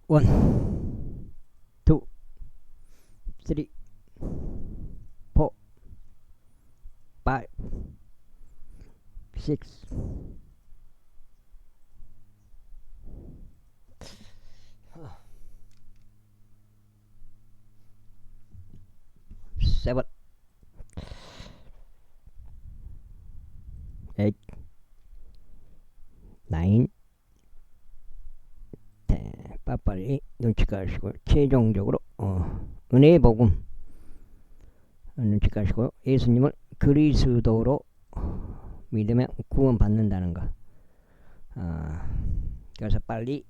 원, 투, 쓰리, 포, 파이브, 식스, 세븐, 에잇, 나인, 텐. 빠빠리 눈치 까시고 최종적으로 은혜의 복음 눈치 까시고 예수님을 그리스도로 믿으면 구원받는다는 거. 그래서 빨리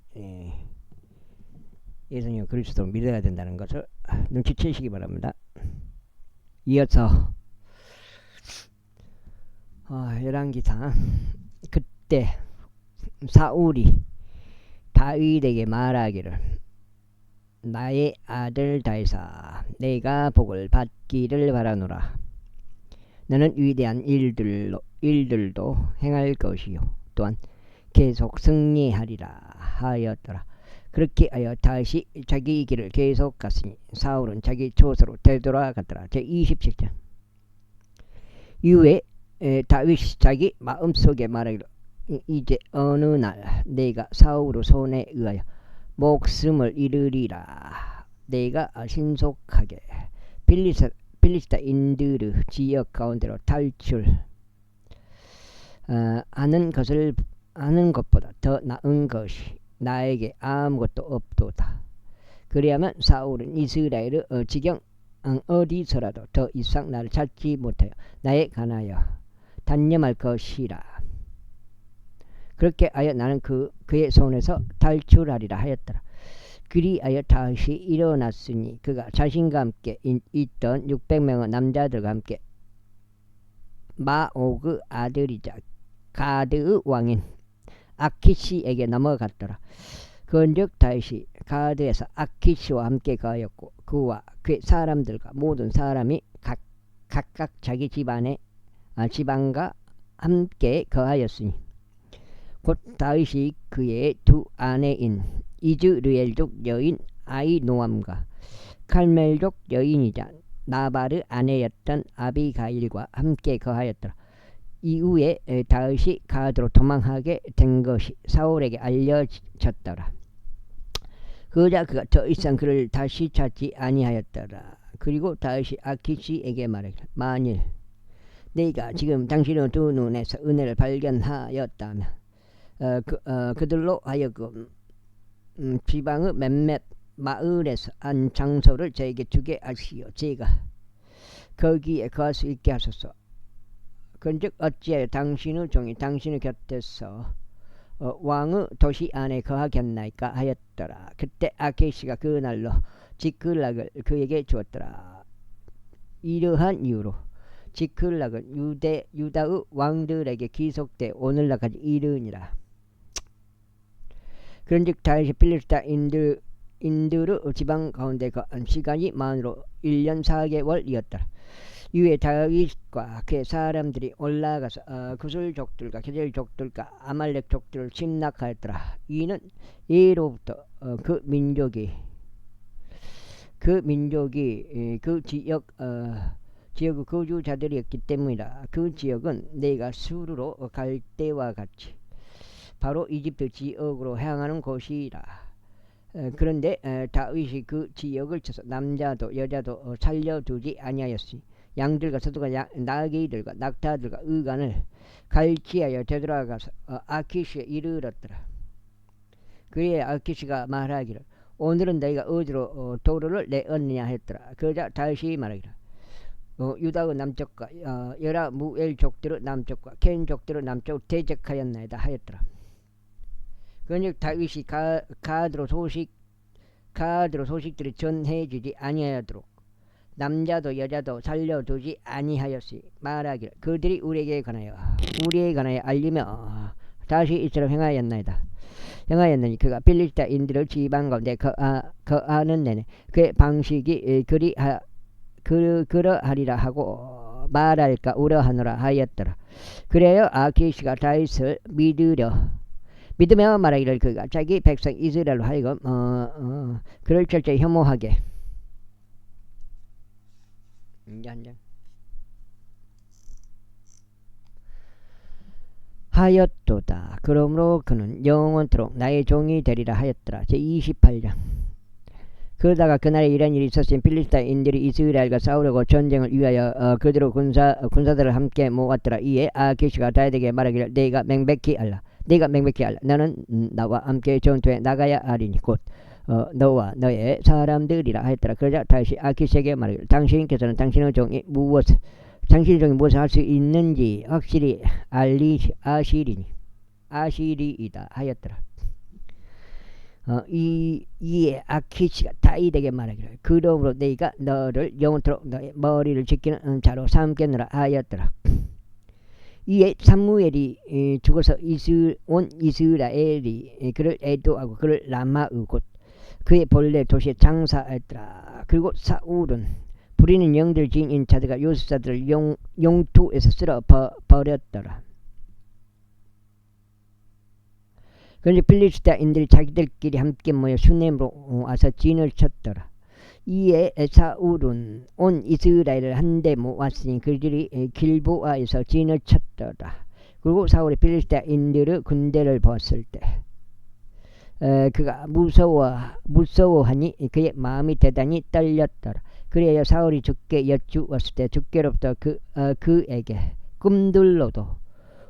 예수님 그리스도를 믿어야 된다는 것을 눈치채시기 바랍니다. 이어서 열왕기상 그때 사울이 다윗에게 말하기를 나의 아들 다윗아 내가 복을 받기를 바라노라. 너는 위대한 일들도 행할 것이요 또한 계속 승리하리라 하였더라. 그렇게 하여 다시 자기 길을 계속 갔으니 사울은 자기 처소로 되돌아갔더라. 제27장. 이후에 다윗이 자기 마음속에 말하기를 이제 어느 날 내가 사울의 손에 의하여 목숨을 잃으리라. 내가 신속하게 필리스타인들의 지역 가운데로 하는 것보다 더 나은 것이 나에게 아무것도 없도다. 그리하면 사울은 이스라엘의 지경 어디서라도 더 이상 나를 찾지 못하여 나에 관하여 단념할 것이라. 그렇게 하여 나는 그의 손에서 탈출하리라 하였더라. 그리하여 다시 일어났으니 그가 자신과 함께 있던 600명의 남자들과 함께 마옥의 아들이자 가드의 왕인 아키시에게 넘어갔더라. 그런즉 다윗이 가드에서 아키시와 함께 거하였고 그와 그의 사람들과 모든 사람이 각각 자기 지방과 함께 거하였으니 곧 다윗이 그의 두 아내인 이즈르엘족 여인 아히노암과 칼멜족 여인이자 나발의 아내였던 아비가일과 함께 거하였더라. 이후에 다윗이 가드로 도망하게 된 것이 사울에게 알려졌더라. 그러자 그가 더 이상 그를 다시 찾지 아니하였더라. 그리고 다윗이 아키시에게 말하기를 만일 네가 지금 당신의 두 눈에서 은혜를 발견하였다면 그들로 하여금 지방의 몇몇 마을에서 한 장소를 저에게 주게 하시어 제가 거기에 거할 수 있게 하소서. 그런즉 어찌하여 당신의 종이 당신의 곁에서 왕의 도시 안에 거하겠나이까 하였더라. 그때 아키시가 그날로 지클락을 그에게 주었더라. 이러한 이유로 지클락은 유다의 왕들에게 기속돼 오늘날까지 이르니라. 그런즉 다윗이 필리스타인들의 지방 가운데 거한 시간이 만으로 1년 4개월이었더라. 이후에 다윗과 그의 사람들이 올라가서 구슬족들과 게델족들과 아말렉족들을 침략하였더라. 이는 예로부터 그 민족이 그 지역의 거주자들이었기 때문이다. 그 지역은 내가 수르로 갈 때와 같이 바로 이집트 지역으로 향하는 곳이라. 그런데 다윗이 그 지역을 쳐서 남자도 여자도 살려두지 아니하였으니 양들과 서두가 나귀들과 낙타들과 의관을 갈취하여 되돌아가서 아키시에 이르렀더라. 그의 아키시가 말하기를 오늘은 너희가 어디로 도로를 내었느냐 했더라. 그러자 다윗이 말하기를 유다의 남쪽과 여라무엘족들의 남쪽과 켄족들의 남쪽을 대적하였나이다 하였더라. 그러니 다윗이 가드로 소식들이 전해지지 아니하도록 남자도 여자도 살려두지 아니하였으니 말하기를 그들이 우리에게 관하여 알리며 다시 이처럼 행하였느니 그가 필리스타인들의 지방 가운데 거하는 내내 그의 방식이 그러하리라 하고 말할까 우려하노라 하였더라. 그래요 아키시가 다윗을 믿으려 믿으며 말하기를 그가 자기 백성 이스라엘로 하여금 그를 철저히 혐오하게 하였도다. 그러므로 그는 영원토록 나의 종이 되리라 하였더라. 제28장. 그러다가 그날에 이런 일이 있었으니 필리스타인들이 이스라엘과 싸우려고 전쟁을 위하여 그대로 군사들을 함께 모았더라. 이에 아키시가 다윗에게 말하기를 내가 맹백히 알라. 너는 나와 함께 전투에 나가야 하리니 곧 너와 너의 사람들이라 하였더라. 그러자 다윗이 아키시에게 말하기를 당신께서는 당신의 종이 무엇을 할 수 있는지 확실히 아시리이다 하였더라. 이에 아키시가 다윗에게 말하기를 그러므로 네가 너를 영원토록 너의 머리를 지키는 자로 삼겠노라 하였더라. 이에 사무엘이 죽어서 온 이스라엘이 그를 애도하고 그를 라마의 곧 그의 본래 도시에 장사하였더라. 그리고 사울은 부리는 영들 지인 자들과 요술사들을 용투에서 쓸어 버렸더라. 그런데 필리스타인들이 자기들끼리 함께 모여 수넴으로 와서 진을 쳤더라. 이에 사울은 온 이스라엘을 한데 모았으니 그들이 길보아에서 진을 쳤더라. 그리고 사울이 필리스타인들의 군대를 봤을 때 그가 무서워하니 그의 마음이 대단히 떨렸더라. 그래야 사울이 죽게 여쭈었을 때 죽게로부터 그에게 꿈들로도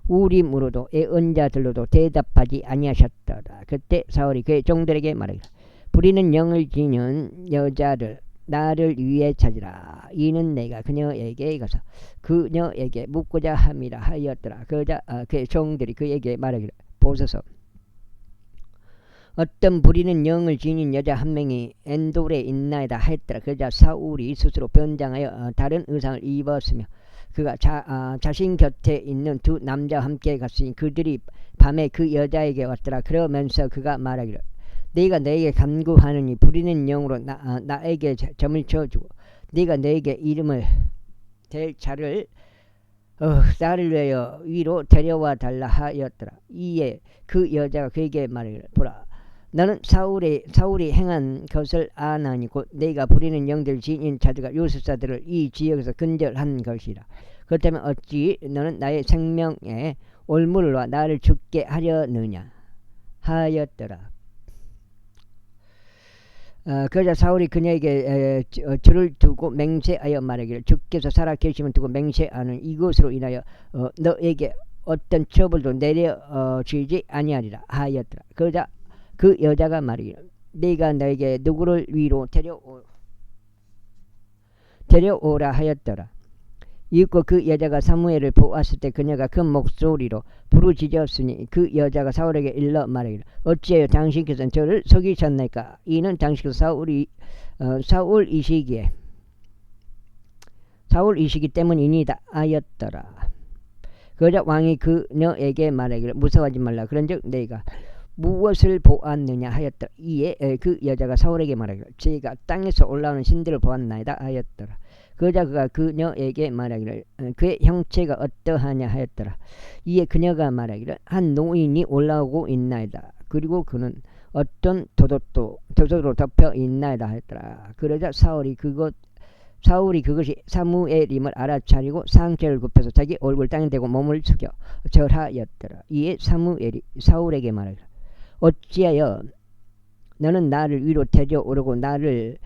우림으로도 예언자들로도 대답하지 아니하셨더라. 그때 사울이 그의 종들에게 말하기를 부리는 영을 지닌 여자를 나를 위해 찾으라. 이는 내가 그녀에게 가서 그녀에게 묻고자 함이라 하였더라. 그러자 그의 종들이 그에게 말하기를 보소서 어떤 부리는 영을 지닌 여자 한 명이 엔돌에 있나이다 하였더라. 그러자 사울이 스스로 변장하여 다른 의상을 입었으며 그가 자신 곁에 있는 두 남자와 함께 갔으니 그들이 밤에 그 여자에게 왔더라. 그러면서 그가 말하기를 네가 내게 간구하느니 부리는 영으로 나에게 점을 쳐주고 네가 내게 이름을 댈 자를 나를 위하여 위로 데려와 달라 하였더라. 이에 그 여자가 그에게 말하기를 보라 너는 사울이 행한 것을 아나니 곧 네가 부리는 영들 지닌 자들과 요술사들을 이 지역에서 근절한 것이라. 그렇다면 어찌 너는 나의 생명에 올무를 나를 죽게 하려느냐 하였더라. 그러자 사울이 그녀에게 줄을 두고 맹세하여 말하기를 주께서 살아 계심을 두고 맹세하는 이것으로 인하여 너에게 어떤 처벌도 내려지지 아니하리라 하였더라. 그러자 그 여자가 말하기를 네가 너에게 누구를 위로 데려오라 하였더라. 이윽고 그 여자가 사무엘을 보았을 때 그녀가 큰 목소리로 부르짖었으니 그 여자가 사울에게 일러 말하기를 어찌하여 당신께서는 저를 속이셨나이까. 이는 당신께서 사울이시기 때문이니다 하였더라. 그러자 왕이 그녀에게 말하기를 무서워하지 말라. 그런즉 내가 무엇을 보았느냐 하였더라. 이에 그 여자가 사울에게 말하기를 제가 땅에서 올라오는 신들을 보았나이다 하였더라. 그러자 그가 그녀에게 말하기를 그의 형체가 어떠하냐 하였더라. 이에 그녀가 말하기를 한 노인이 올라오고 있나이다. 그리고 그는 어떤 도둑으로 덮여 있나이다 하였더라. 그러자 사울이 그것이 사무엘임을 알아차리고 상체를 굽혀서 자기 얼굴 땅에 대고 몸을 숙여 절하였더라. 이에 사무엘이 사울에게 말하기를 어찌하여 너는 나를 위로 데려오려고 나를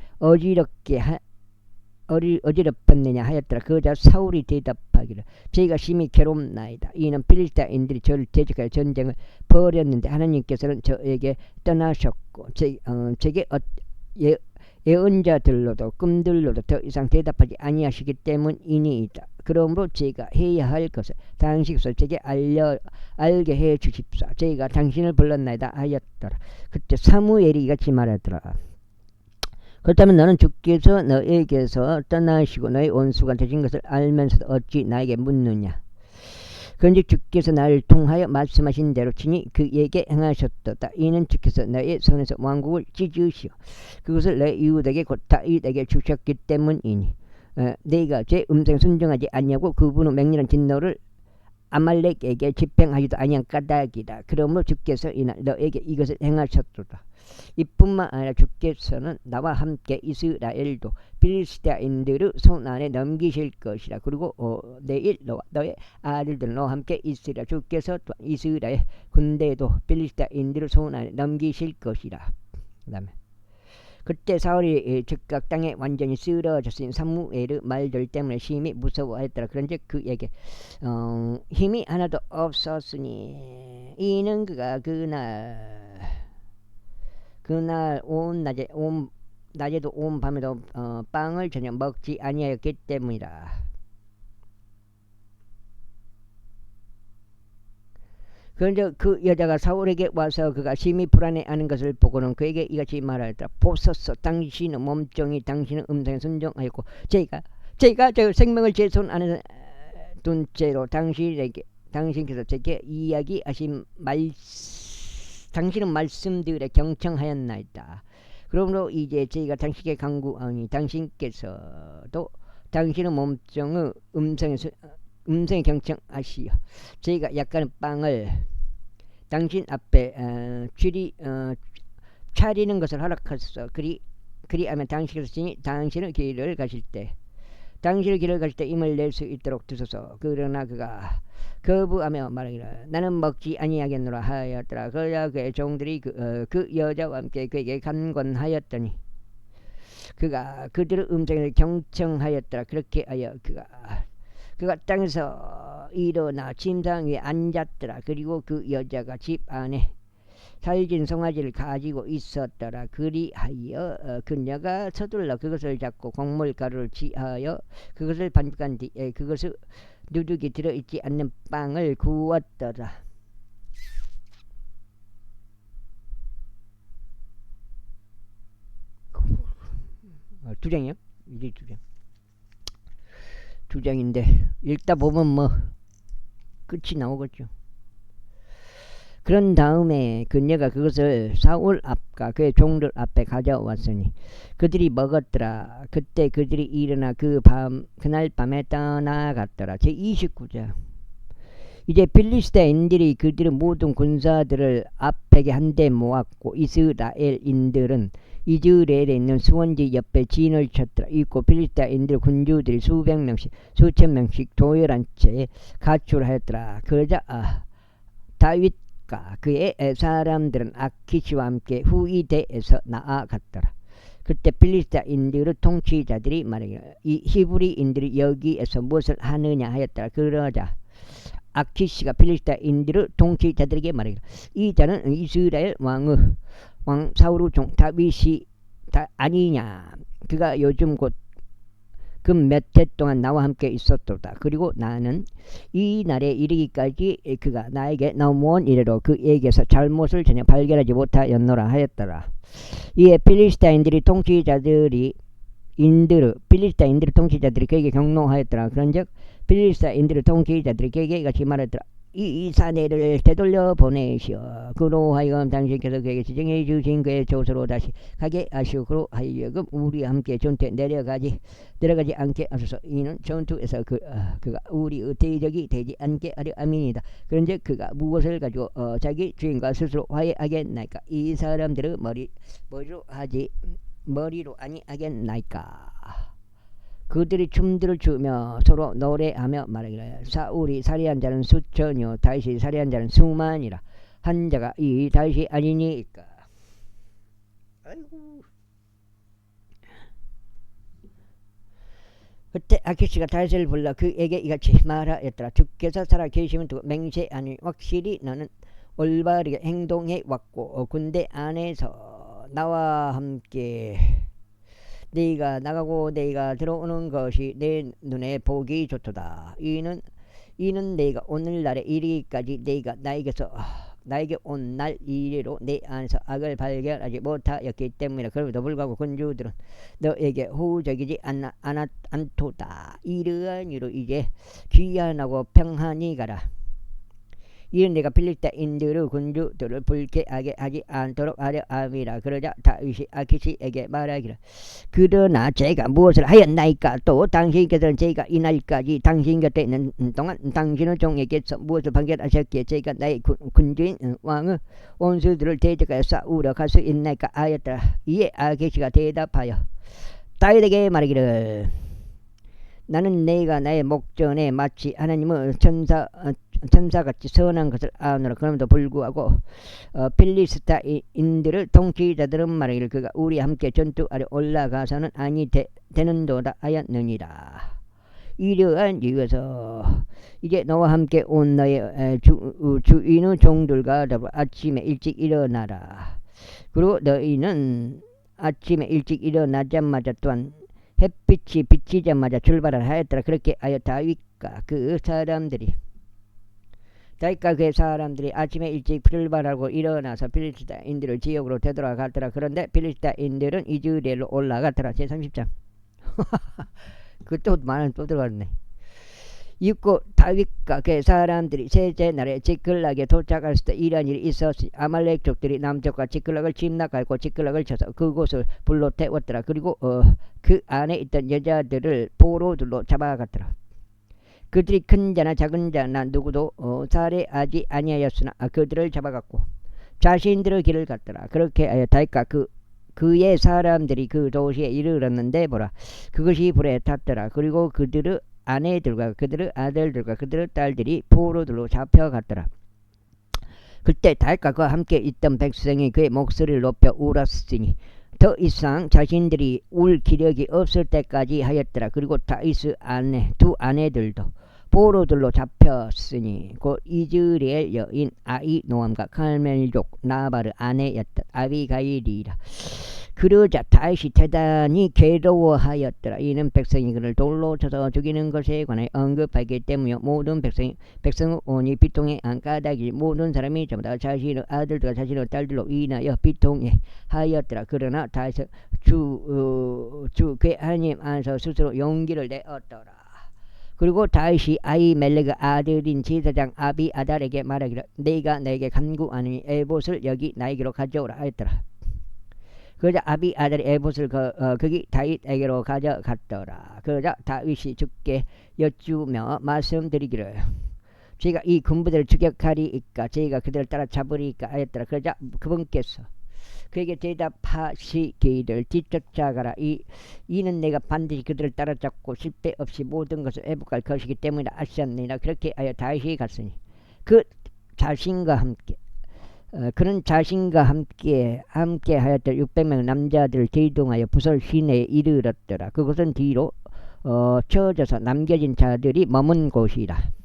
어지럽혔느냐 하였더라. 그러자 사울이 대답하기를 저희가 심히 괴롭나이다. 이는 필리스타인들이 저를 대적하여 전쟁을 벌였는데 하나님께서는 저에게 떠나셨고 제게 예언자들로도 꿈들로도 더 이상 대답하지 아니하시기 때문이니이다. 그러므로 제가 해야 할 것을 당신께서 제게 알게 해 주십사. 제가 당신을 불렀나이다 하였더라. 그때 사무엘이 이같이 말하더라. 그렇다면 너는 주께서 너에게서 떠나시고 너의 원수가 되신 것을 알면서도 어찌 나에게 묻느냐. 그런즉 주께서 나를 통하여 말씀하신 대로 친히 그에게 행하셨도다. 이는 주께서 너의 손에서 왕국을 찢으시오 그것을 내 이웃에게 곧 다윗에게 주셨기 때문이니 네가 제 음성에 순종하지 않냐고 그분의 맹렬한 진노를 아말렉에게 집행하지도 아니한 까닭이다. 그러므로 주께서 이날 너에게 이것을 행하셨도다. 이뿐만 아니라 주께서는 나와 함께 이스라엘도 필리스타인들의 손 안에 넘기실 것이라. 그리고 내일 너와 너의 아들들 너와 함께 있으리라. 주께서 또한 이스라엘 군대도 필리스타인들의 손 안에 넘기실 것이라. 그 다음에 그때 사울이 즉각 땅에 완전히 쓰러졌으니 사무엘의 말들 때문에 심히 무서워했더라. 그런즉 그에게 힘이 하나도 없었으니 이는 그가 그날 온 낮에도 온 밤에도 빵을 전혀 먹지 아니하였기 때문이라. 그런데 그 여자가 사울에게 와서 그가 심히 불안해하는 것을 보고는 그에게 이같이 말하였다. 보소서, 당신의 몸종이 당신의 음성에 순종하였고 제가 저 생명을 제 손 안에 둔 채로 당신께서 제게 이야기하신 당신의 말씀들에 경청하였나이다. 그러므로 이제 저희가 당신께 간구하니 당신께서도 당신의 몸종의 음성에 경청하시어 저희가 약간의 빵을 당신 앞에 차리는 것을 허락하소서. 그리하면 당신께서 친히 당신의 길을 가실 때 힘을 낼 수 있도록 두소서. 그러나 그가 거부하며 말하기를 나는 먹지 아니하겠노라 하였더라. 그러자 그의 종들이 그 여자와 함께 그에게 간권하였더니 그가 그들의 음성을 경청하였더라. 그렇게 하여 그가 땅에서 일어나 침상 위에 앉았더라. 그리고 그 여자가 집 안에 살진 송아지를 가지고 있었더라. 그리하여 그녀가 서둘러 그것을 잡고 곡물가루를 취하여 그것을 반죽한 뒤에 그것을 누룩이 들어있지 않는 빵을 구웠더라. 두 장이요? 이제 두 장인데 읽다 보면 뭐 끝이 나오겠죠. 그런 다음에 그녀가 그것을 사울 앞과 그의 종들 앞에 가져왔으니 그들이 먹었더라. 그때 그들이 일어나 그날 밤에 떠나갔더라. 제29절. 이제 필리스타인들이 그들의 모든 군사들을 앞에게 한데 모았고 이스라엘인들은 이즈레엘에 있는 수원지 옆에 진을 쳤더라. 있고 필리스타인들 군주들이 수백 명씩 수천 명씩 도열한 채 가출하였더라. 그러자 다윗과 그의 사람들은 아키시와 함께 후이대에서 나아갔더라. 그때 필리스타인들의 통치자들이 말하기를 이 히브리인들이 여기에서 무엇을 하느냐 하였더라. 그러자 아키시가 필리스타인들의 통치자들에게 말하기를 이 자는 이스라엘 왕 사울의 종 다윗이 아니냐. 그가 요즘 곧 그 몇 해 동안 나와 함께 있었도다. 그리고 나는 이 날에 이르기까지 그가 나에게 너무한 이래로 그에게서 잘못을 전혀 발견하지 못하였노라 하였더라. 이에 필리스타인들의 통치자들이 그에게 경노하였더라. 그런즉 필리스타인들의 통치자들이 그에게 같이 말했더라. 이 사내를 되돌려 보내시어 그로하여금 당신께서 그에게 지정해 주신 그의 조서로 다시 가게 하시고 그로하여금 우리와 함께 전투에 내려가지 않게 하소서. 이는 전투에서 그가 우리의 대적이 되지 않게 하려 함이니이다. 그런즉 그가 무엇을 가지고 자기 주인과 스스로 화해하겠나이까? 이 사람들의 머리로 아니하겠나이까? 그들이 춤들을 추며 서로 노래하며 말하기를 사울이 살해한 자는 수천이요 다윗이 살해한 자는 수만이라. 한 자가 이 다윗이 아니니까. 아이고. 그때 아키시가 다윗을 불러 그에게 이같이 말하였더라. 주께서 살아 계시면 두고 맹세하니 확실히 너는 올바르게 행동해 왔고 군대 안에서 나와 함께 네가 나가고 네가 들어오는 것이 내 눈에 보기 좋도다. 이는 네가 오늘날에 이르기까지 네가 나에게 온 날 이래로 내 안에서 악을 발견하지 못하였기 때문이라. 그럼에도 불구하고 군주들은 너에게 호적이지 않도다. 이러한 이로 이제 귀환하고 평안히 가라. 이는 내가 필리스타인들의 군주들을 불쾌하게 하지 않도록 하려 함이라. 그러자 다윗이 아키시에게 말하기를 그러나 제가 무엇을 하였나이까? 또 당신께서는 제가 이날까지 당신 곁에 있는 동안 당신의 종에게서 무엇을 판결하셨기에 제가 나의 군주인 왕의 원수들을 대적하여 싸우러 갈 수 있나이까 하였더라. 이에 아키시가 대답하여 다윗에게 말하기를 나는 내가 나의 목전에 마치 하나님의 천사같이 선한 것을 아노라. 그럼에도 불구하고 필리스타인들의 통치자들은 말하기를 그가 우리와 함께 전투하려 올라가서는 아니 되는도다 하였느니라. 이러한 이유에서 이제 너와 함께 온 너의 주인의 종들과 더불어 아침에 일찍 일어나라. 그리고 너희는 아침에 일찍 일어나자마자 또한 햇빛이 비치자마자 출발을 하였더라. 그렇게 하여 다윗과 그 사람들이 아침에 일찍 출발하고 일어나서 필리스타인들의 지역으로 되돌아갔더라. 그런데 필리스타인들은 이즈레엘로 올라갔더라. 제30장 그또 말은 또 들어갔네. 입고 다윗과 그 사람들이 셋째 날에 지클락에 도착할 때 이러한 일이 있었으니 아말렉족들이 남쪽과 지클락을 침략하고 지클락을 쳐서 그곳을 불로 태웠더라. 그리고 그 안에 있던 여자들을 포로들로 잡아갔더라. 그들이 큰 자나 작은 자나 누구도 살해하지 아니하였으나 그들을 잡아갔고 자신들의 길을 갔더라. 그렇게 하여 다윗과 그의 사람들이 그 도시에 이르렀는데 보라 그것이 불에 탔더라. 그리고 그들의 아내들과 그들의 아들들과 그들의 딸들이 포로들로 잡혀갔더라. 그때 다윗과 그와 함께 있던 백성이 그의 목소리를 높여 울었으니 더 이상 자신들이 울 기력이 없을 때까지 하였더라. 그리고 다윗의 두 아내들도 포로들로 잡혔으니 곧 이즈리엘 여인 아히노암과 갈멜족 나발의 아내였던 아비가일이라. 그러자 다윗이 대단히 괴로워하였더라. 이는 백성이 그를 돌로 쳐서 죽이는 것에 관하여 언급하기 때문이요 모든 백성의 온이 비통에 안가닥이 모든 사람이 전부 다 자신의 아들들과 자신의 딸들로 인하여 비통해 하였더라. 그러나 다윗은 주 그의 하나님 안에서 스스로 용기를 내었더라. 그리고 다윗이 아히멜렉의 아들인 제사장 아비아달에게 말하기를 네가 내게 간구하니 에봇을 여기 나에게로 가져오라 하였더라. 그러자 아비아달이 에봇을 거기 다윗에게로 가져갔더라. 그러자 다윗이 주께 여쭈며 말씀드리기를 제가 이 군부들을 추격하리이까 제가 그들을 따라 잡으리이까 하였더라. 그러자 그분께서 그에게 대답하시기를 뒤쫓아가라. 이는 내가 반드시 그들을 따라잡고 실패 없이 모든 것을 회복할 것이기 때문이라 하셨느니라. 그렇게 하여 다윗이 갔으니 그는 자신과 함께 하였던 600명 남자들을 대동하여 부설 시내에 이르렀더라. 그것은 뒤로 쳐져서 남겨진 자들이 머문 곳이라.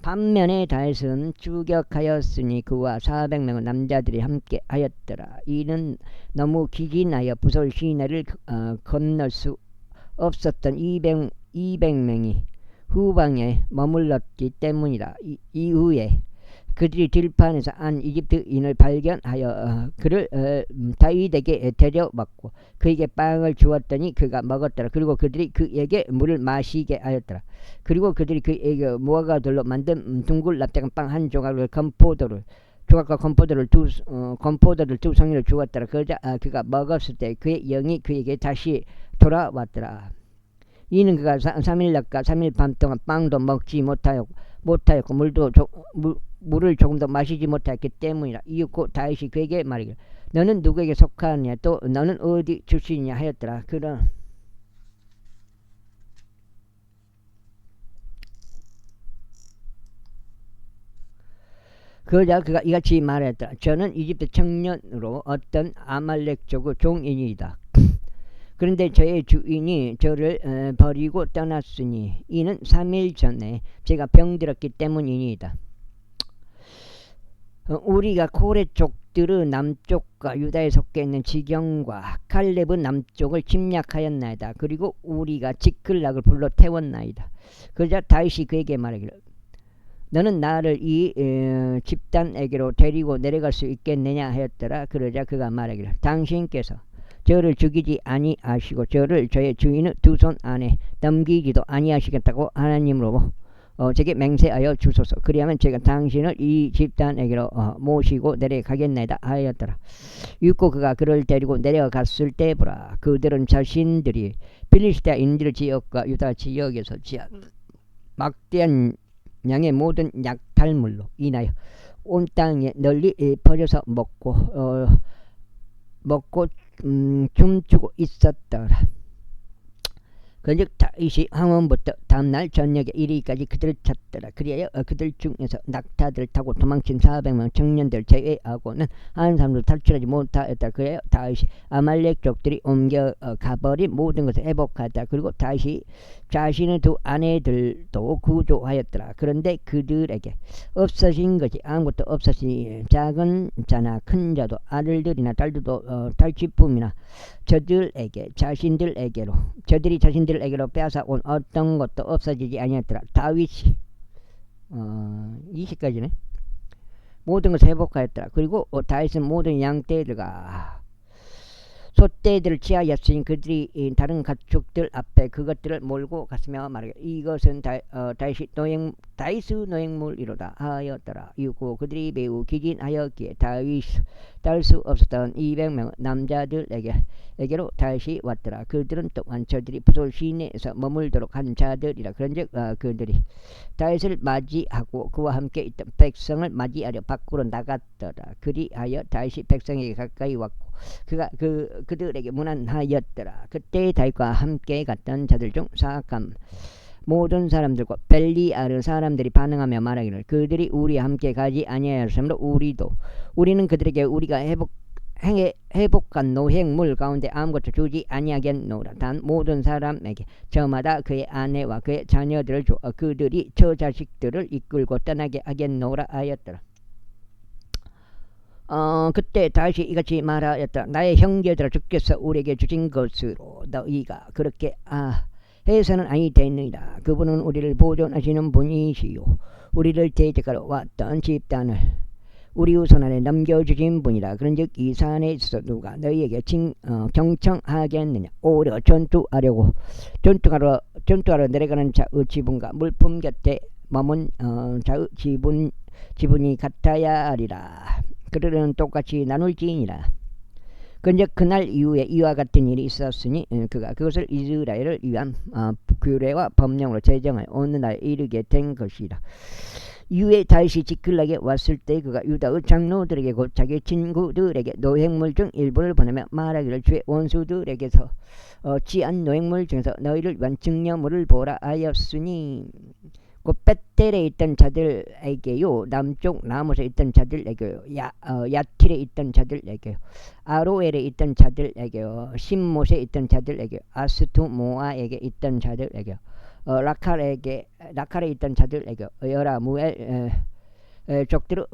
반면에 다윗은 추격하였으니 그와 400명의 남자들이 함께 하였더라. 이는 너무 기진하여 부설 시내를 건널 수 없었던 200명이 후방에 머물렀기 때문이라. 이후에 그들이 들판에서 한 이집트인을 발견하여 그를 다윗에게 데려왔고 그에게 빵을 주었더니 그가 먹었더라. 그리고 그들이 그에게 물을 마시게 하였더라. 그리고 그들이 그에게 무화과들로 만든 둥글 납작한 빵 한 조각과 건포도를 두 송이를 주었더라. 그러자 그가 먹었을 때 그의 영이 그에게 다시 돌아왔더라. 이는 그가 3일 낮과 3일 밤 동안 빵도 먹지 못하였고 물을 조금 더 마시지 못했기 때문이라. 이윽고 다윗이 그에게 말하기를 너는 누구에게 속하느냐 또 너는 어디 출신이냐 하였더라. 그러자 그가 이같이 말했더라. 저는 이집트 청년으로 어떤 아말렉족의 종인이다. 그런데 저의 주인이 저를 버리고 떠났으니 이는 3일 전에 제가 병들었기 때문이니이다. 우리가 고레 족들의 남쪽과 유다에 속해 있는 지경과 갈렙의 남쪽을 침략하였나이다. 그리고 우리가 지클락을 불러 태웠나이다. 그러자 다윗이 그에게 말하기를 너는 나를 이 집단에게로 데리고 내려갈 수 있겠느냐 하였더라. 그러자 그가 말하기를 당신께서 저를 죽이지 아니하시고 저를 저의 주인의 두 손 안에 넘기지도 아니하시겠다고 하나님으로 제게 맹세하여 주소서. 그리하면 제가 당신을 이 집단에게로 모시고 내려가겠나이다 하였더라. 읽고 그가 그를 데리고 내려갔을 때 보라, 그들은 자신들이 빌리시다인들 지역과 유다 지역에서 지한 막대한 양의 모든 약탈물로 인하여 온 땅에 널리 퍼져서 먹고 춤추고 있었더라. 그런즉 다윗이 황혼부터 다음날 저녁에 이르기까지 그들을 찾더라. 그리하여 그들 중에서 낙타들을 타고 도망친 400명 청년들 제외하고는 한 사람도 탈출하지 못하였다. 그래야 다윗이 아말렉 족들이 옮겨 가버린 모든 것을 회복하였다. 그리고 다윗이 자신의 두 아내들도 구조하였더라. 그런데 그들에게 없어진 것이 아무것도 없었으니 작은 자나 큰 자도 아들들이나 딸들도 탈취품이나 저들이 자신들에게로 빼앗아 온 어떤 것도 없어지지 아니었더라. 다윗이 20까지네. 모든 것을 회복하였더라. 그리고 다윗은 모든 양떼들과 소떼들을 취하였으니 그들이 다른 가축들 앞에 그것들을 몰고 갔으며 말하기를 이것은 다윗의 노획물이로다 하였더라. 이고 그들이 매우 기진하였기에 다윗 딸 수 없었던 200명 남자들에게로 다윗이 왔더라. 그들은 또한 저들이 부솔 시내에서 머물도록 한 자들이라. 그런즉 그들이 다윗을 맞이하고 그와 함께 있던 백성을 맞이하려 밖으로 나갔더라. 그리하여 다윗이 백성에게 가까이 왔고 그가 그들에게 문안하였더라. 그때 다윗과 함께 갔던 자들 중 사악한 모든 사람들과 벨리아르 사람들이 반응하며 말하기를 그들이 우리와 함께 가지 아니하였으므로 우리는 그들에게 우리가 회복한 노획물 가운데 아무것도 주지 아니하겠노라. 단 모든 사람에게 저마다 그의 아내와 그의 자녀들을 주어 그들이 저 자식들을 이끌고 떠나게 하겠노라 하였더라. 그때 다시 이같이 말하였다. 나의 형제들아, 주께서 우리에게 주신 것으로 너희가 그렇게 해서는 아니 되느니라. 그분은 우리를 보존하시는 분이시요 우리를 대적하러 왔던 집단을 우리 손 안에 넘겨주신 분이라. 그런즉 이 산에 있어서 누가 너희에게 경청하겠느냐. 오히려 전투하러 내려가는 자의 지분과 물품 곁에 머문 자의 지분이 같아야 하리라. 그들은 똑같이 나눌지니라. 그런즉 그날 이후에 이와 같은 일이 있었으니 그가 그것을 이스라엘을 위한 규례와 법령으로 제정하여 오늘날에 이르게 된 것이라. 이후에 다윗이 지클락에 왔을 때 그가 유다의 장로들에게 곧 자기 친구들에게 노획물 중 일부를 보내며 말하기를 주의 원수들에게서 취한 노획물 중에서 너희를 위한 증여물을 보라 하였으니 곧 벳델에 있던 자들에게요, 남쪽 나못에 있던 자들에게요, 야틸에 있던 자들에게요, 아로엘에 있던 자들에게요, 신못에 있던 자들에게요, 아스투모아에게 있던 자들에게요, 라칼에 있던 자들에게요, 여라무엘 족들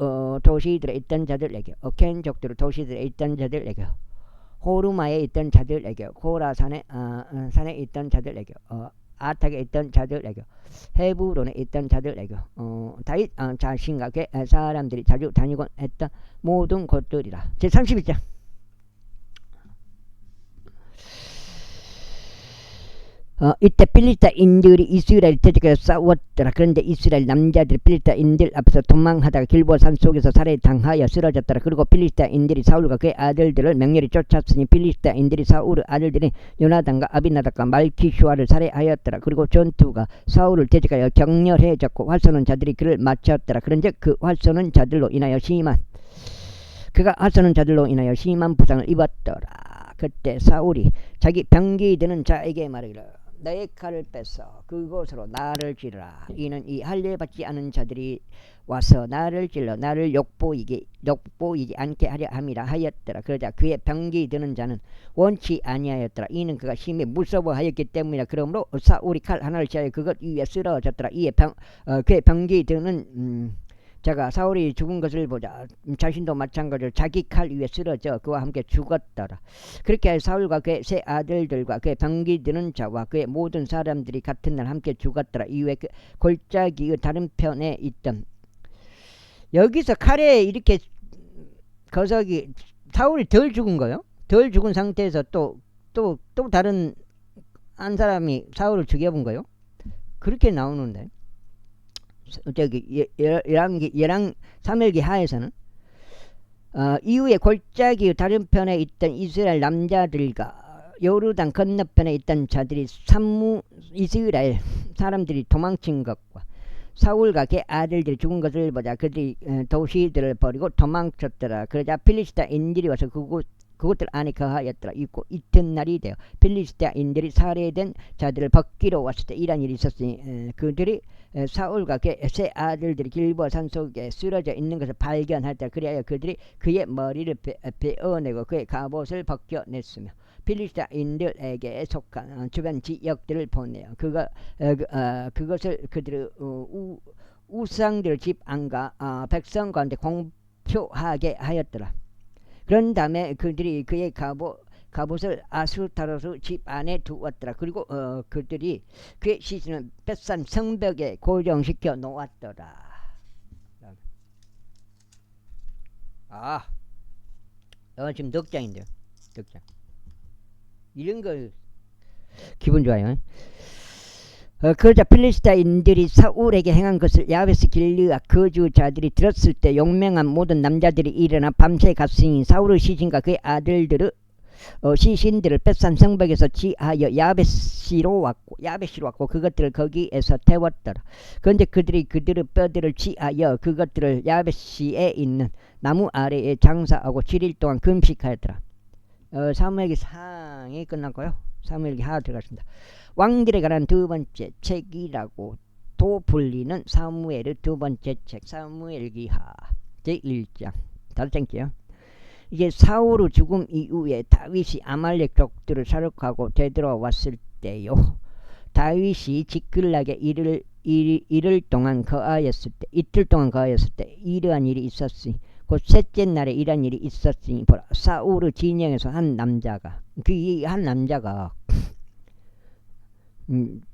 도시들에 있던 자들에게요, 켄 족들 도시들에 있던 자들에게요, 호르마에 있던 자들에게요, 고라산에 있던 자들에게요, 아탁에 있던 자들에게, 헤브론에 있던 자들에게, 다윗 자신과 그 사람들이 자주 다니곤 했던 모든 곳들이라. 제31장. 이때 필리스타인들이 이스라엘 대적해서 싸웠더라. 그런데 이스라엘 남자들이 필리스타인들 앞에서 도망하다가 길보산 속에서 살해당하여 쓰러졌더라. 그리고 필리스타인들이 사울과 그의 아들들을 맹렬히 쫓았으니 필리스타인들이 사울의 아들들이 요나단과 아비나답과 말키슈아를 살해하였더라. 그리고 전투가 사울을 대적하여 격렬해졌고 활 쏘는 자들이 그를 맞췄더라. 그런즉 그가 활 쏘는 자들로 인하여 심한 부상을 입었더라. 그때 사울이 자기 병기 드는 자에게 말하기를 너의 칼을 뺏어 그곳으로 나를 찌르라. 이는 이 할례 받지 않은 자들이 와서 나를 찔러 나를 욕보이지 않게 하려 함이라 하였더라. 그러자 그의 병기 드는 자는 원치 아니하였더라. 이는 그가 심히 무서워하였기 때문이라. 그러므로 사울이 칼 하나를 취하여 그것 위에 쓰러졌더라. 이에 그의 병기 드는 자가 사울이 죽은 것을 보자 자신도 마찬가지로 자기 칼 위에 쓰러져 그와 함께 죽었더라. 그렇게 사울과 그의 세 아들들과 그의 병기 드는 자와 그의 모든 사람들이 같은 날 함께 죽었더라. 이후에 그 골짜기의 다른 편에 있던, 여기서 칼에 이렇게 거석이 사울이 덜 죽은 거요. 덜 죽은 상태에서 또 다른 한 사람이 사울을 죽여본 거요. 그렇게 나오는데 저기 열왕 사무엘기 하에서는 이후에 골짜기 다른 편에 있던 이스라엘 남자들과 요르단 건너편에 있던 자들이 이스라엘 사람들이 도망친 것과 사울과 그의 아들들이 죽은 것을 보자 그들이 도시들을 버리고 도망쳤더라. 그러자 필리스타인들이 와서 그곳들 안에 거하였더라. 이튿날이 되어 필리스타인들이 살해된 자들을 벗기러 왔을 때 이런 일이 있었으니 그들이 사울과 그의 세 아들들이 길보아 산속에 쓰러져 있는 것을 발견하였더라. 그리하여 그들이 그의 머리를 베어내고 그의 갑옷을 벗겨냈으며 필리스타인들에게 속한 주변 지역들을 보내요. 그것을 그들의 우상들 집 안과 백성 가운데 공표하게 하였더라. 그런 다음에 그들이 그의 갑옷을 아수타로스 집 안에 두었더라. 그리고 그들이 그의 시신은 벳산 성벽에 고정시켜 놓았더라. 지금 덕장인데요. 덕장. 이런 거 기분 좋아요. 그러자 필리스타인들이 사울에게 행한 것을 야베스 길르아 거주자들이 들었을 때 용맹한 모든 남자들이 일어나 밤새 갔으니 사울의 시신과 그의 아들들의 시신들을 벳산 성벽에서 지하여 야베시로 왔고 그것들을 거기에서 태웠더라. 그런데 그들이 그들의 뼈들을 지하여 그것들을 야베시에 있는 나무 아래에 장사하고 7일 동안 금식하였더라. 사무엘기 상이 끝났고요. 사무엘기 하 들어갔습니다. 왕들에 관한 두 번째 책이라고 도 불리는 사무엘의 두 번째 책 사무엘기하 제1장 5장째요. 이제 사울의 죽음 이후에 다윗이 아말렉 족들을 사륙하고 되돌아왔을 때요. 다윗이 지클락에 이틀 동안 거하였을 때 이러한 일이 있었으니 곧 셋째 날에 이러한 일이 있었으니 보라 사울의 진영에서 한 남자가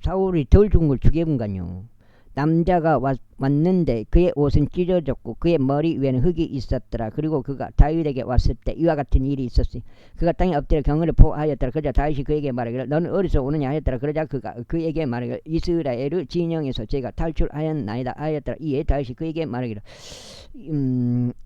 사울이 덜 죽은 걸 죽여본가요. 남자가 왔는데 그의 옷은 찢어졌고 그의 머리 위에는 흙이 있었더라. 그리고 그가 다윗에게 왔을 때 이와 같은 일이 있었으니 그가 땅에 엎드려 경을 보하였더라. 그러자 다윗이 그에게 말하기를 너는 어디서 오느냐 하였더라. 그러자 그가 그에게 말하기를 이스라엘의 진영에서 제가 탈출하였나이다 하였더라. 이에 다윗이 그에게 말하기를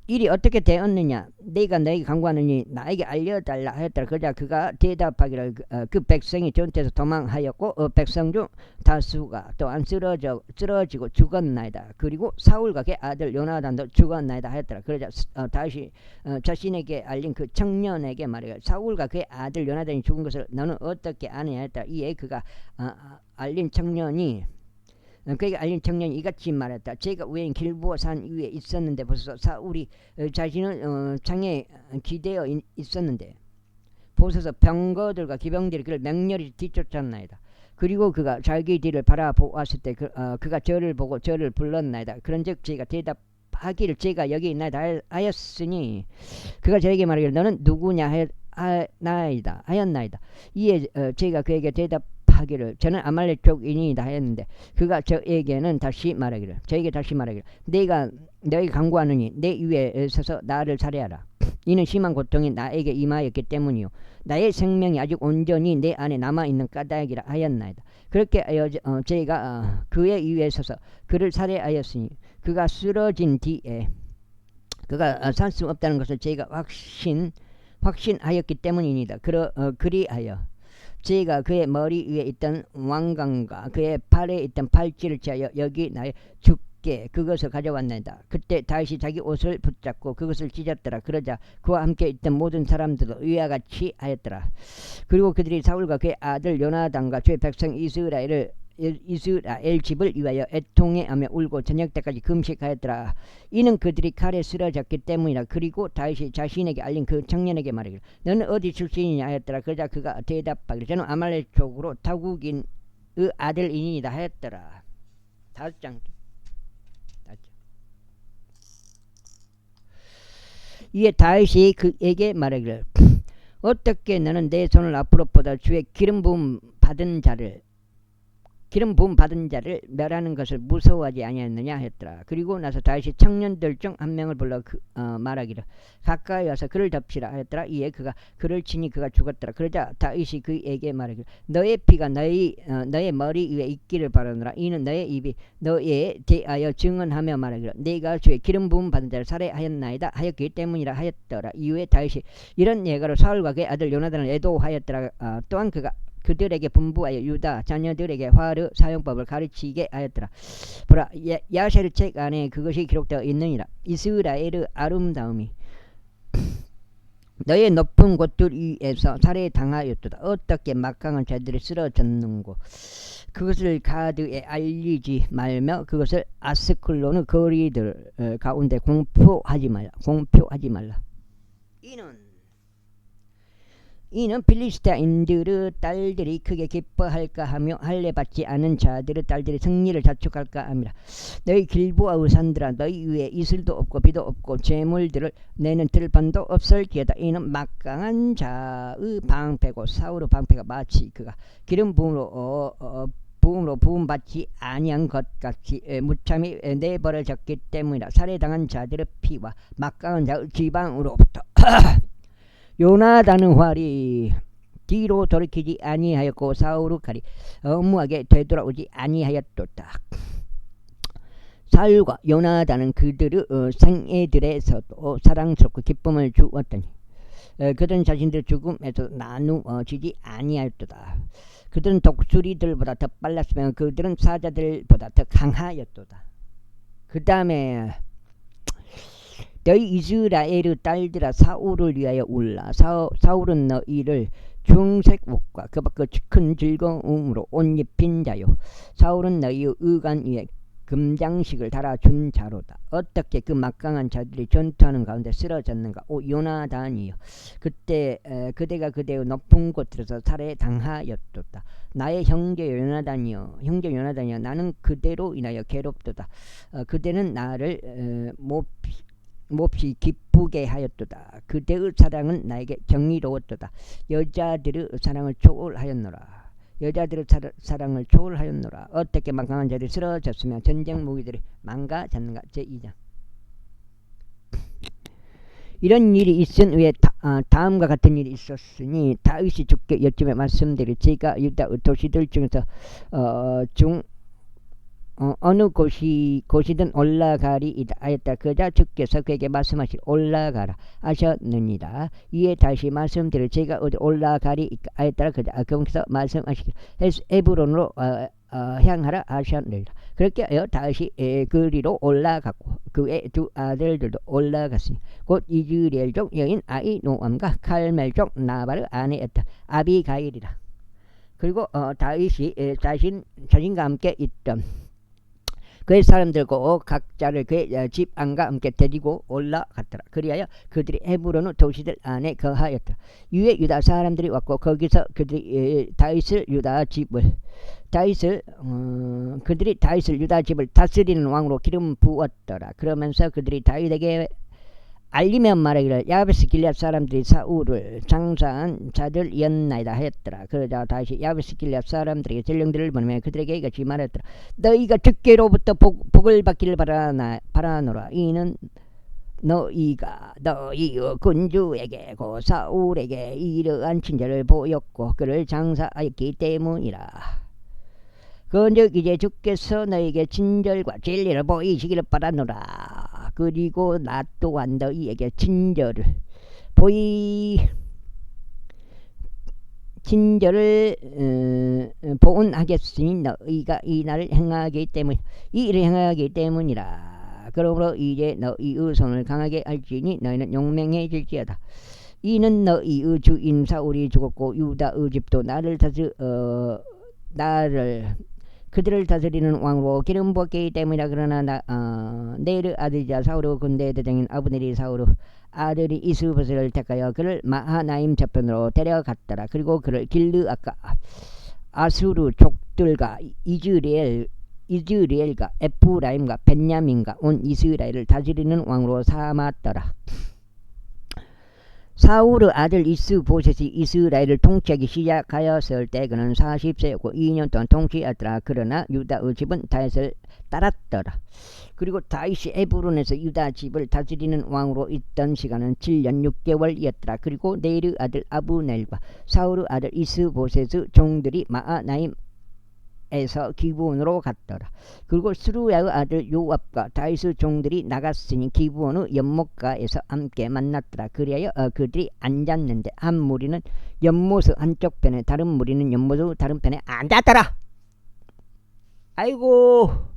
일이 어떻게 되었느냐 내가 너에게 간구하느니 나에게 알려달라 하였더라. 그러자 그가 대답하기를 그 백성이 전투에서 도망하였고 백성 중 다수가 또한 쓰러지고 죽었나이다. 그리고 사울과 그의 아들 요나단도 죽었나이다 하였더라. 그러자 다윗이 자신에게 알린 그 청년에게 말하기를 사울과 그의 아들 요나단이 죽은 것을 너는 어떻게 아느냐 했더라. 이에 그가 그에게 알린 청년이 이같이 말했다. 제가 우연 길보아 산 위에 있었는데 보소서 사울이 자신은 창에 기대어 있었는데 보소서 병거들과 기병들이 그를 맹렬히 뒤쫓았나이다. 그리고 그가 자기 뒤를 바라보았을 때 그가 저를 보고 저를 불렀나이다. 그런즉 제가 대답하기를 제가 여기 있나이다 하였으니 그가 저에게 말하기를 너는 누구냐 하였나이다. 이에 제가 그에게 대답하기를 저는 아말렉 족이니이다 하였는데 그가 저에게 다시 말하기를 내가 너에게 간구하느니 내 위에 서서 나를 살해하라. 이는 심한 고통이 나에게 임하였기 때문이요 나의 생명이 아직 온전히 내 안에 남아있는 까닭이라 하였나이다. 그렇게 하여 제가 그의 위에 서서 그를 살해하였으니 그가 쓰러진 뒤에 그가 살 수 없다는 것을 제가 확신하였기 때문이니다. 그리하여 제가 그의 머리 위에 있던 왕관과 그의 팔에 있던 팔찌를 취하여 여기 나의 그것을 가져왔나이다. 그때 다윗이 자기 옷을 붙잡고 그것을 찢었더라. 그러자 그와 함께 있던 모든 사람들도 이와 같이 하였더라. 그리고 그들이 사울과 그의 아들 요나단과 주의 백성 이스라엘 집을 위하여 애통해하며 울고 저녁 때까지 금식하였더라. 이는 그들이 칼에 쓰러졌기 때문이라. 그리고 다윗이 자신에게 알린 그 청년에게 말하기를 너는 어디 출신이냐 하였더라. 그러자 그가 대답하기를 저는 아말렉 족으로 다국인의 아들이니이다 하였더라. 5장. 이에 다윗이 그에게 말하기를 어떻게 너는 내 손을 앞으로 뻗어 주의 기름 부음 받은 자를 기름 부음 받은 자를 멸하는 것을 무서워하지 아니하였느냐 했더라. 그리고 나서 다시 청년들 중 한 명을 불러 말하기를 가까이 와서 그를 덮치라 하였더라. 이에 그가 그를 치니 그가 죽었더라. 그러자 다윗이 그에게 말하기를 너의 피가 너의 머리 위에 있기를 바라노라. 이는 너의 입이 너에 대하여 증언하며 말하기를 네가 주의 기름 부음 받은 자를 살해하였나이다 하였기 때문이라 하였더라. 이후에 다윗이 이런 예가로 사울과 그의 아들 요나단을 애도하였더라. 또한 그가 그들에게 분부하여 유다 자녀들에게 화르 사용법을 가르치게 하였더라. 보라 야셀 책 안에 그것이 기록되어 있느니라. 이스라엘의 아름다움이 너의 높은 곳들 위에서 살해당하였도다. 어떻게 막강한 자들이 쓰러졌는고 그것을 가드에 알리지 말며 그것을 아스클론의 거리들 가운데 공표하지 말라. 이는 빌리스타인들의 딸들이 크게 기뻐할까 하며 할례받지 않은 자들의 딸들이 승리를 자축할까 함이라. 너희 길보아의 산들아 너희 위에 이슬도 없고 비도 없고 재물들을 내는 들판도 없을지어다. 이는 막강한 자의 방패고 사울의 방패가 마치 그가 기름 부음으로 부음받지 아니한 것 같이 무참히 내버려졌기 때문이라. 살해당한 자들의 피와 막강한 자의 지방으로부터 요나단의 활이 뒤로 돌이키지 아니하였고 사울의 칼이 엄무하게 되돌아오지 아니하였도다. 사울과 요나단은 그들의 생애들에서도 사랑스럽고 기쁨을 주었더니 그들은 자신들의 죽음에서 나누어지지 아니하였도다. 그들은 독수리들보다 더 빨랐으며 그들은 사자들보다 더 강하였도다. 그 다음에 너희 이스라엘의 딸들아 사울을 위하여 울라. 사울은 너희를 중색 옷과 그 밖의 큰 즐거움으로 옷 입힌 자요 사울은 너희의 의관 위에 금장식을 달아준 자로다. 어떻게 그 막강한 자들이 전투하는 가운데 쓰러졌는가. 오 요나단이여 그대가 그대의 높은 곳들에서 살해당하였도다. 나의 형제 요나단이여 나는 그대로 인하여 괴롭도다. 그대는 나를 몹시 기쁘게 하였도다. 그대의 사랑은 나에게 정의로웠도다. 여자들의 사랑을 초월하였노라. 어떻게 막강한 자들이 쓰러졌으며 전쟁 무기들이 망가졌는가. 제2장. 이런 일이 있은 후에 다음과 같은 일이 있었으니 다윗이 주께 여쭈며 말씀드리 제가 유다 도시들 중에서 어느 곳이든 올라가리이다 하였다. 그자 주께서 그에게 말씀하시기 올라가라 하셨느니라. 이에 다시 말씀드려 제가 어디 올라가리이까 하였다. 그자 그분께서 말씀하시기 에브론으로 향하라 하셨느니라. 그렇게 하여 다시 그리로 올라갔고 그의 두 아들들도 올라갔으니 곧 이즈리엘 족 여인 아히노암과 칼멜 족 나발의 아내였다. 아비가일이라. 그리고 다윗이 자신과 함께 있던 그의 사람들과 각자를 그의 집 안과 함께 데리고 올라갔더라. 그리하여 그들이 헤브론의 도시들 안에 거하였더라. 이에 유다 사람들이 왔고 거기서 그들이 다윗을 유다 집을 다스리는 왕으로 기름 부었더라. 그러면서 그들이 다윗에게 알리면 말하기를 야베스 길앗 사람들이 사울을 장사한 자들이었나이다 하였더라. 그러자 다시 야베스 길앗 사람들에게 전령들을 보내며 그들에게 이같이 말했더라. 너희가 주께로부터 복을 받기를 바라노라. 이는 너희가 너희의 군주에게 고 사울에게 이러한 친절을 보였고 그를 장사하였기 때문이라. 그런즉 이제 주께서 너희에게 친절과 진리를 보이시기를 바라노라. 그리고 나 또한 너희에게 친절을 보은하겠으니 너희가 이 일을 행하기 때문이라. 그러므로 이제 너희의 손을 강하게 할지니 너희는 용맹해질지어다. 이는 너희의 주인 사울이 죽었고 유다의 집도 그들을 다스리는 왕으로 기름 부었기 때문이라. 그러나 네르 아들이자 사울의 군대 대장인 아브넬이 사울의 아들이 이스보셋을 택하여 그를 마하나임 저편으로 데려갔더라. 그리고 그를 길르앗과 아수르 족들과 이즈리엘과 에프라임과 벤야민과 온 이스라엘을 다스리는 왕으로 삼았더라. 사울의 아들 이스보셋이 이스라엘을 통치하기 시작하였을 때 그는 40세였고 2년 동안 통치하더라. 그러나 유다의 집은 다윗을 따랐더라. 그리고 다윗이 에브론에서 유다 집을 다스리는 왕으로 있던 시간은 7년 6개월이었더라. 그리고 네르의 아들 아브넬과 사울의 아들 이스보셋의 종들이 마하나임에서 기브온으로 갔더라. 그리고 스루야의 아들 요압과 다윗의 종들이 나갔으니 기브온의 연못가에서 함께 만났더라. 그리하여 그들이 앉았는데 한 무리는 연못의 한쪽 편에 다른 무리는 연못의 다른 편에 앉았더라. 아이고,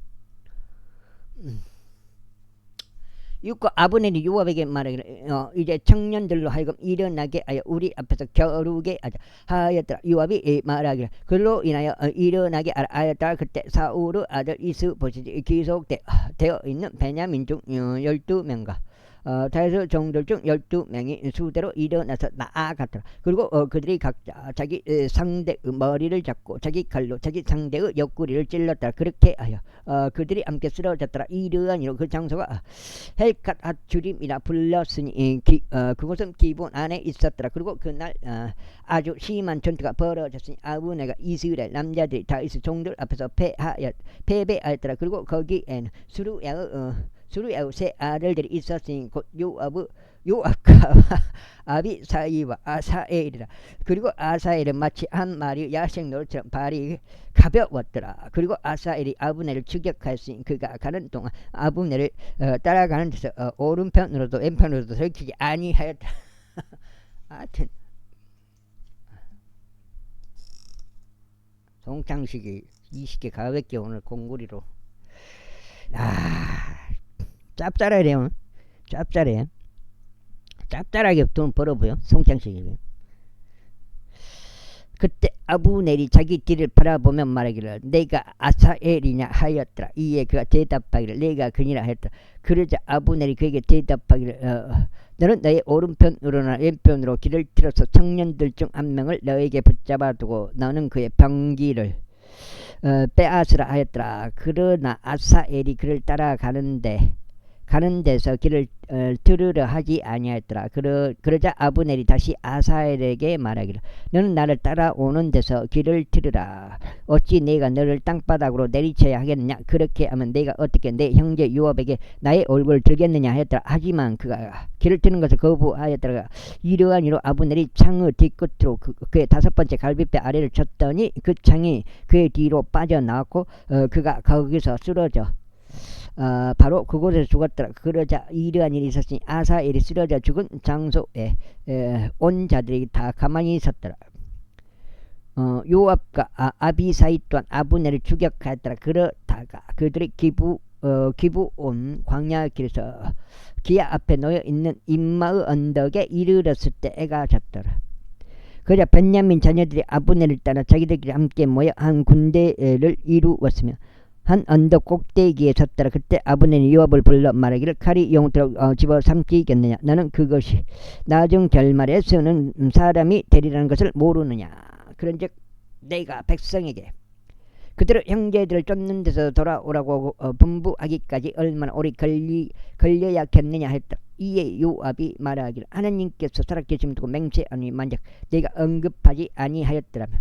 이웃과 아브넬이 요압에게 말하기를 이제 청년들로 하여금 일어나게 하여 우리 앞에서 겨루게 하였더라. 요압이 말하기를 그로 인하여 일어나게 하였더라. 그때 사울의 아들 이스보셋이 기속되어 있는 베냐민 중 12명과 다윗의 종들 중 12명이 수대로 일어나서 나아갔더라. 그리고 그들이 각자 자기 상대의 머리를 잡고 자기 칼로 자기 상대의 옆구리를 찔렀더라. 그렇게 하여 그들이 함께 쓰러졌더라. 이러한 이로 그 장소가 헬갓 핫주림이라 불렀으니 그곳은 기브온 안에 있었더라. 그리고 그날 아주 심한 전투가 벌어졌으니 아브넬과 이스라엘 남자들이 다윗의 종들 앞에서 패배하였더라. 그리고 거기에는 수루야의 세 아들들이 있었으니 곧 요압과 아비사이와 아사엘이라. 그리고 아사엘은 마치 한 마리 야생노루처럼 발이 가벼웠더라. 그리고 아사엘이 아브넬을 추격하였으니 그가 가는 동안 아브넬을 따라가는 데서 오른편으로도 왼편으로도 설치지 아니하였다. 하여튼 송창식이 20개 가볍게 오늘 공구리로 짭짤하래요. 짭짤해. 짭짤하게 돈 벌어보여 송창식이. 그때 아브넬이 자기 뒤를 바라보며 말하기를 내가 아사엘이냐 하였더라. 이에 그가 대답하기를 내가 그니라 하였더라. 그러자 아브넬이 그에게 대답하기를 너는 너의 오른편으로나 왼편으로 길을 틀어서 청년들 중 한 명을 너에게 붙잡아두고 너는 그의 병기를 빼앗으라 하였더라. 그러나 아사엘이 그를 가는 데서 길을 들으려 하지 아니하였더라. 그러자 아브넬이 다시 아사엘에게 말하기를 너는 나를 따라오는 데서 길을 들으라. 어찌 내가 너를 땅바닥으로 내리쳐야 하겠느냐. 그렇게 하면 내가 어떻게 내 형제 요압에게 나의 얼굴을 들겠느냐 하였더라. 하지만 그가 길을 트는 것을 거부하였더라. 이러한 이로 아브넬이 창의 뒤끝으로 그의 5번째 갈비뼈 아래를 쳤더니 그 창이 그의 뒤로 빠져나왔고 그가 거기서 쓰러져 바로 그곳에서 죽었더라. 그러자 이러한 일이 있었으니 아사엘이 쓰러져 죽은 장소에 온 자들이 다 가만히 있었더라. 요압과 아비사이 또한 아브넬을 추격하였더라. 그러다가 그들이 기브온 광야 길에서 기아 앞에 놓여 있는 임마의 언덕에 이르렀을 때 애가 졌더라. 그러자 베냐민 자녀들이 아브넬을 따라 자기들끼리 함께 모여 한 군대를 이루었으며 한 언덕 꼭대기에 섰더라. 그때 아브넬이 요압을 불러 말하기를 칼이 영토로 집어삼키겠느냐. 너는 그것이 나중 결말에 쓰는 사람이 되리라는 것을 모르느냐. 그런즉 내가 백성에게 그들의 형제들을 쫓는 데서 돌아오라고 분부하기까지 얼마나 오래 걸려야겠느냐 했다. 이에 요압이 말하기를 하나님께서 살아계심을 두고 맹세하니 만약 내가 언급하지 아니하였더라면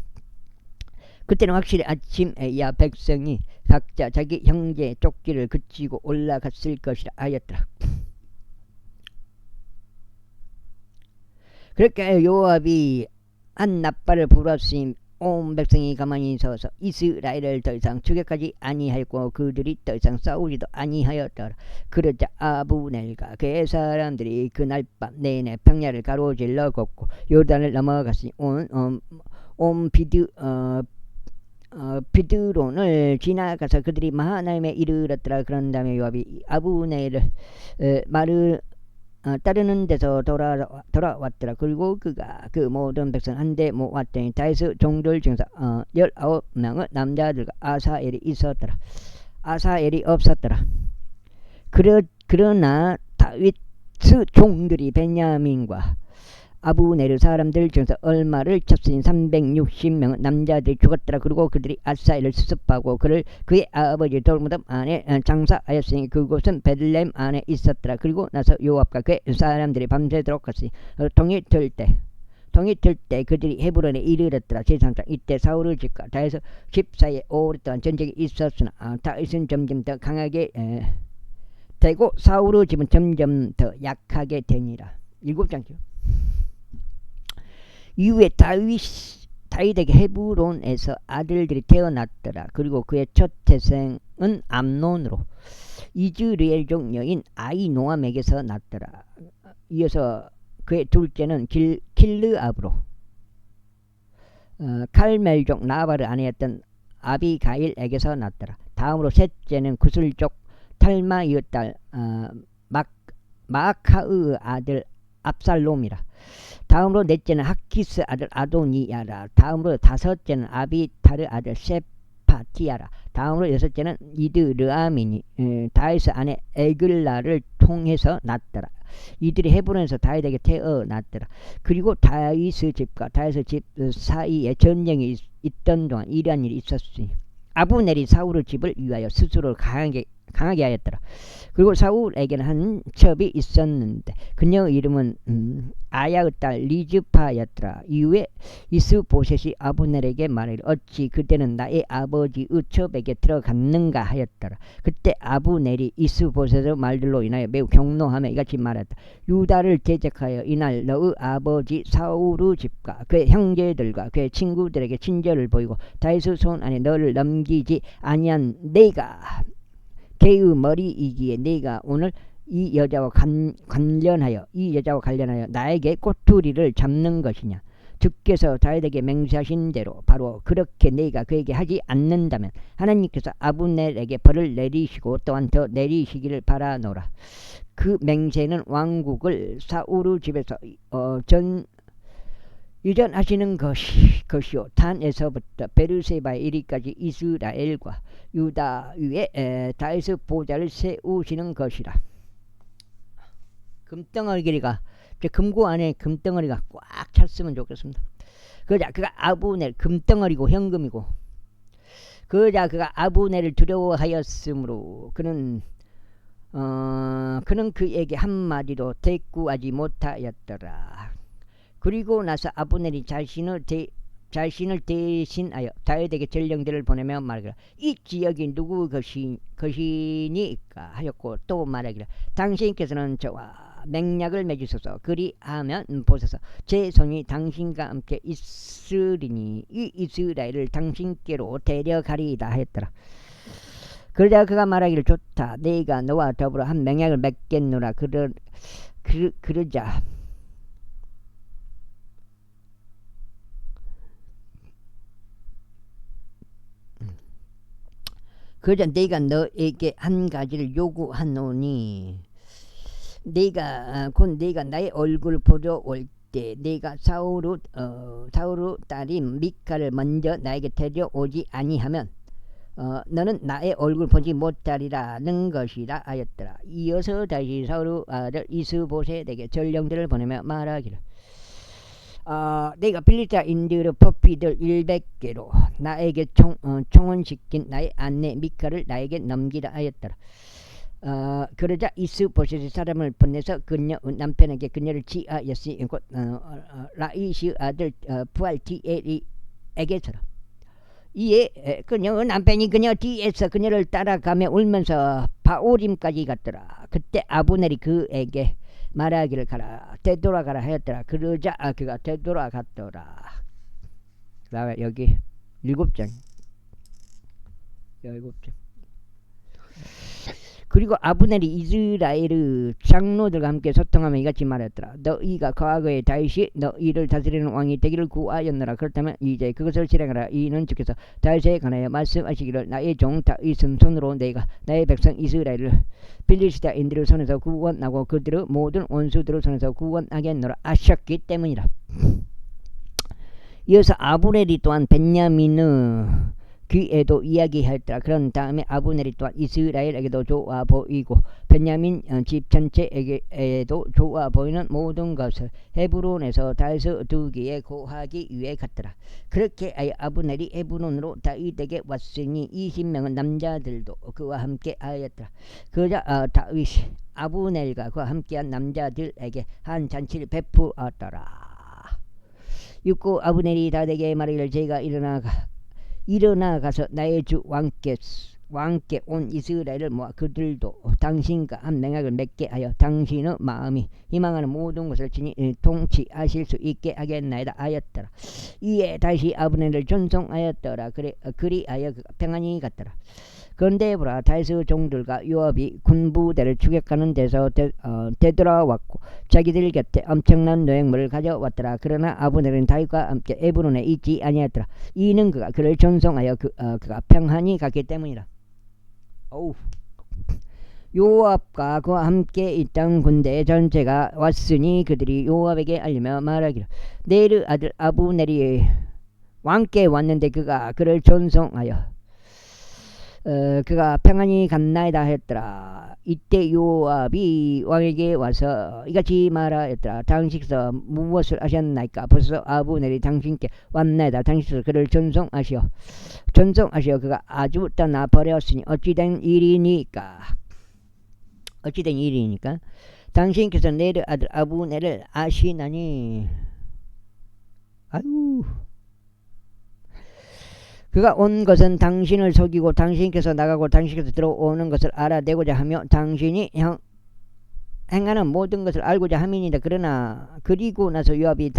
그때는 확실히 아침에야 백성이 각자 자기 형제의 쫓기를 그치고 올라갔을 것이라 하였더라. 그렇게 요압이 한 나팔을 불었으니 온 백성이 가만히 서서 이스라엘을 더 이상 추격하지 아니하였고 그들이 더 이상 싸우지도 아니하였더라. 그러자 아브넬과 그의 사람들이 그날 밤 내내 평야를 가로질러 걷고 요단을 넘어갔으니 온 비드론을 지나가서 그들이 마하나임에 이르렀더라. 그런 다음에 요압이 아브넬을 따르는 데서 돌아왔더라. 그리고 그가 그 모든 백성 한데 모았더니 다윗의 종들 중에서 19명의 남자들과 아사엘이 있었더라. 아사엘이 없었더라. 그러나 다윗의 종들이 베냐민과 아브네르 사람들 중에서 얼마를 쳤으니 360명은 남자들이 죽었더라. 그리고 그들이 아사엘을 수습하고 그를 그의 아버지 돌무덤 안에 장사하였으니 그곳은 베들레헴 안에 있었더라. 그리고 나서 요압과 그의 사람들이 밤새도록 갔으니 동이 들 때 그들이 헤브론에 이르렀더라. 제3장 이때 사울의 집과 다윗의 집 사이에 오랫동안 전쟁이 있었으나 다윗은 점점 더 강하게 되고 사울의 집은 점점 더 약하게 되니라. 7장이요. 이후에 다윗에게 헤브론에서 아들들이 태어났더라. 그리고 그의 첫 태생은 암논으로 이즈리엘족 여인 아히노암에게서 났더라. 이어서 그의 둘째는 길르압으로 칼멜족 나발의 아내였던 아비가일에게서 났더라. 다음으로 셋째는 구슬족 탈마의 딸 마아카의 아들 압살롬이라. 다음으로 넷째는 하키스 아들 아도니야라. 다음으로 다섯째는 아비타르 아들 세파티야라. 다음으로 여섯째는 이드르아민이 다윗의 아내 에글라를 통해서 났더라. 이들이 헤브론에서 다윗에게 태어났더라. 그리고 다윗의 집과 다윗의 집 사이에 전쟁이 있던 동안 이러한 일이 있었으니 아브넬이 사울의 집을 위하여 스스로 강하게 하였더라. 그리고 사울에게는 한 첩이 있었는데 그녀의 이름은 아야의 딸 리즈파였더라. 이후에 이스보셋이 아브넬에게 말하기를 어찌 그대는 나의 아버지의 첩에게 들어갔는가 하였더라. 그때 아브넬이 이스보셋의 말들로 인하여 매우 경노하며 이같이 말했다. 유다를 대적하여 이날 너의 아버지 사울의 집과 그의 형제들과 그의 친구들에게 친절을 보이고 다윗의 손 안에 너를 넘기지 아니한 내가 개의 머리이기에 네가 오늘 이 여자와 관련하여 나에게 꼬투리를 잡는 것이냐. 주께서 다윗에게 맹세하신 대로 바로 그렇게 네가 그에게 하지 않는다면 하나님께서 아브넬에게 벌을 내리시고 또한 더 내리시기를 바라노라. 그 맹세는 왕국을 사울의 집에서 유전하시는 것이요 단에서부터 베르세바에 이르기까지 이스라엘과 유다 위에 다윗의 보좌를 세우시는 것이라. 금덩어리가 금고 안에 금덩어리가 꽉 찼으면 좋겠습니다. 그러자 그가 아브넬 금덩어리고 현금이고 그러자 그가 아브넬을 두려워하였으므로 그는 그에게 한마디도 대꾸하지 못하였더라. 그리고 나서 아브넬이 자신을 대신하여 다윗에게 전령들을 보내며 말하기를 이 지역이 누구 것이니까 하였고 또 말하기를 당신께서는 저와 맹약을 맺으소서. 그리하면 보소서 제 손이 당신과 함께 있으리니 이 이스라엘을 당신께로 데려가리이다 하였더라. 그러자 그가 말하기를 좋다. 내가 너와 더불어 한 맹약을 맺겠노라. 그러자 내가 너에게 한 가지를 요구하노니 곧 네가 나의 얼굴 보러 올 때 네가 사울의 딸이 미카를 먼저 나에게 데려오지 아니하면 너는 나의 얼굴 보지 못하리라는 것이라 하였더라. 이어서 다시 사울의 아들 이스보셋에게 전령들을 보내며 말하기를 내가 빌리스타인들의 포피들 100개로 나에게 총원시킨 나의 아내 미카를 나에게 넘기라 하였더라. 그러자 이스보셋이 사람을 보내서 그녀 남편에게 그녀를 지하였으니 곧 라이시 아들 부알티엘에게서라. 이에 그녀 남편이 그녀 뒤에서 그녀를 따라가며 울면서 바오림까지 갔더라. 그때 아브넬이 그에게 말하기를 가라 되돌아가라 하였더라. 그러자 그가 되돌아갔더라. 그다음에 여기 7장. 그리고 아브넬이 이스라엘의 장로들과 함께 소통하며 이같이 말했더라. 너희가 과거에 다윗이 너희를 다스리는 왕이 되기를 구하였노라. 그렇다면 이제 그것을 실행하라. 이는 주께서 다윗에 관하여 말씀하시기를 나의 종 다윗은 손으로 내가 나의 백성 이스라엘을 빌리스타인들의 손에서 구원하고 그들의 모든 원수들의 손에서 구원하겠노라 하셨기 때문이라. 이어서 아브넬이 또한 벤야민의 귀에도 이야기하였더라. 그런 다음에 아브넬이 또한 이스라엘에게도 좋아 보이고 베냐민 집 전체에게도 좋아 보이는 모든 것을 헤브론에서 다윗을 두기에 고하기 위해 갔더라. 그렇게 아브넬이 헤브론으로 다윗에게 왔으니 20명의 남자들도 그와 함께 하였더라. 그러자 다윗이 아브넬과 그와 함께한 남자들에게 한 잔치를 베푸었더라. 육고 아브넬이 다윗에게 말하기를 제가 일어나가서 나의 주 왕께 온 이스라엘을 모아 그들도 당신과 한 맹약을 맺게 하여 당신의 마음이 희망하는 모든 것을 친히 통치하실 수 있게 하겠나이다 하였더라. 이에 다시 아브넬을 전송하였더라. 그리하여 그가 평안히 갔더라. 그런데 보라, 다윗의 종들과 요압이 군부대를 추격하는 데서 되돌아왔고 자기들 곁에 엄청난 노획물을 가져왔더라. 그러나 아브넬은 다윗과 함께 에브론에 있지 아니하였더라. 이는 그가 그를 전송하여 그가 평안히 갔기 때문이라. 요압과 그와 함께 있던 군대 전체가 왔으니 그들이 요압에게 알리며 말하기를 네르 아들 아브넬이 왕께 왔는데 그가 그를 전송하여 그가 평안히 갔나이다 했더라. 이때 요압이 왕에게 와서 이같이 말하였더라. 당신께서 무엇을 하셨나이까? 벌써 아브넬이 당신께 왔나이다. 당신께서 그를 전송하시어 그가 아주 떠나 버렸으니 어찌된 일이니까? 당신께서 네르 아들 아브넬을 아시나니? 아유, 그가 온 것은 당신을 속이고 당신께서 나가고 당신께서 들어오는 것을 알아내고자 하며 당신이 행하는 모든 것을 알고자 함이니라. 그리고 나서 요압이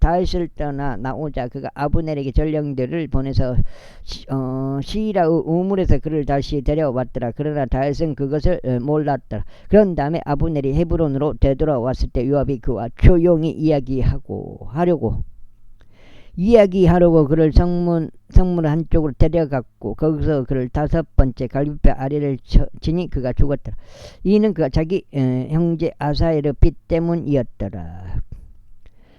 다윗을 떠나 나오자 그가 아브넬에게 전령들을 보내서 시라의 우물에서 그를 다시 데려왔더라. 그러나 다윗은 그것을 몰랐더라. 그런 다음에 아브넬이 헤브론으로 되돌아왔을 때 요압이 그와 조용히 이야기하려고 그를 성문 한쪽으로 데려갔고 거기서 그를 5번째 갈비뼈 아래를 치니 그가 죽었더라. 이는 그가 자기 형제 아사엘의 빚 때문이었더라.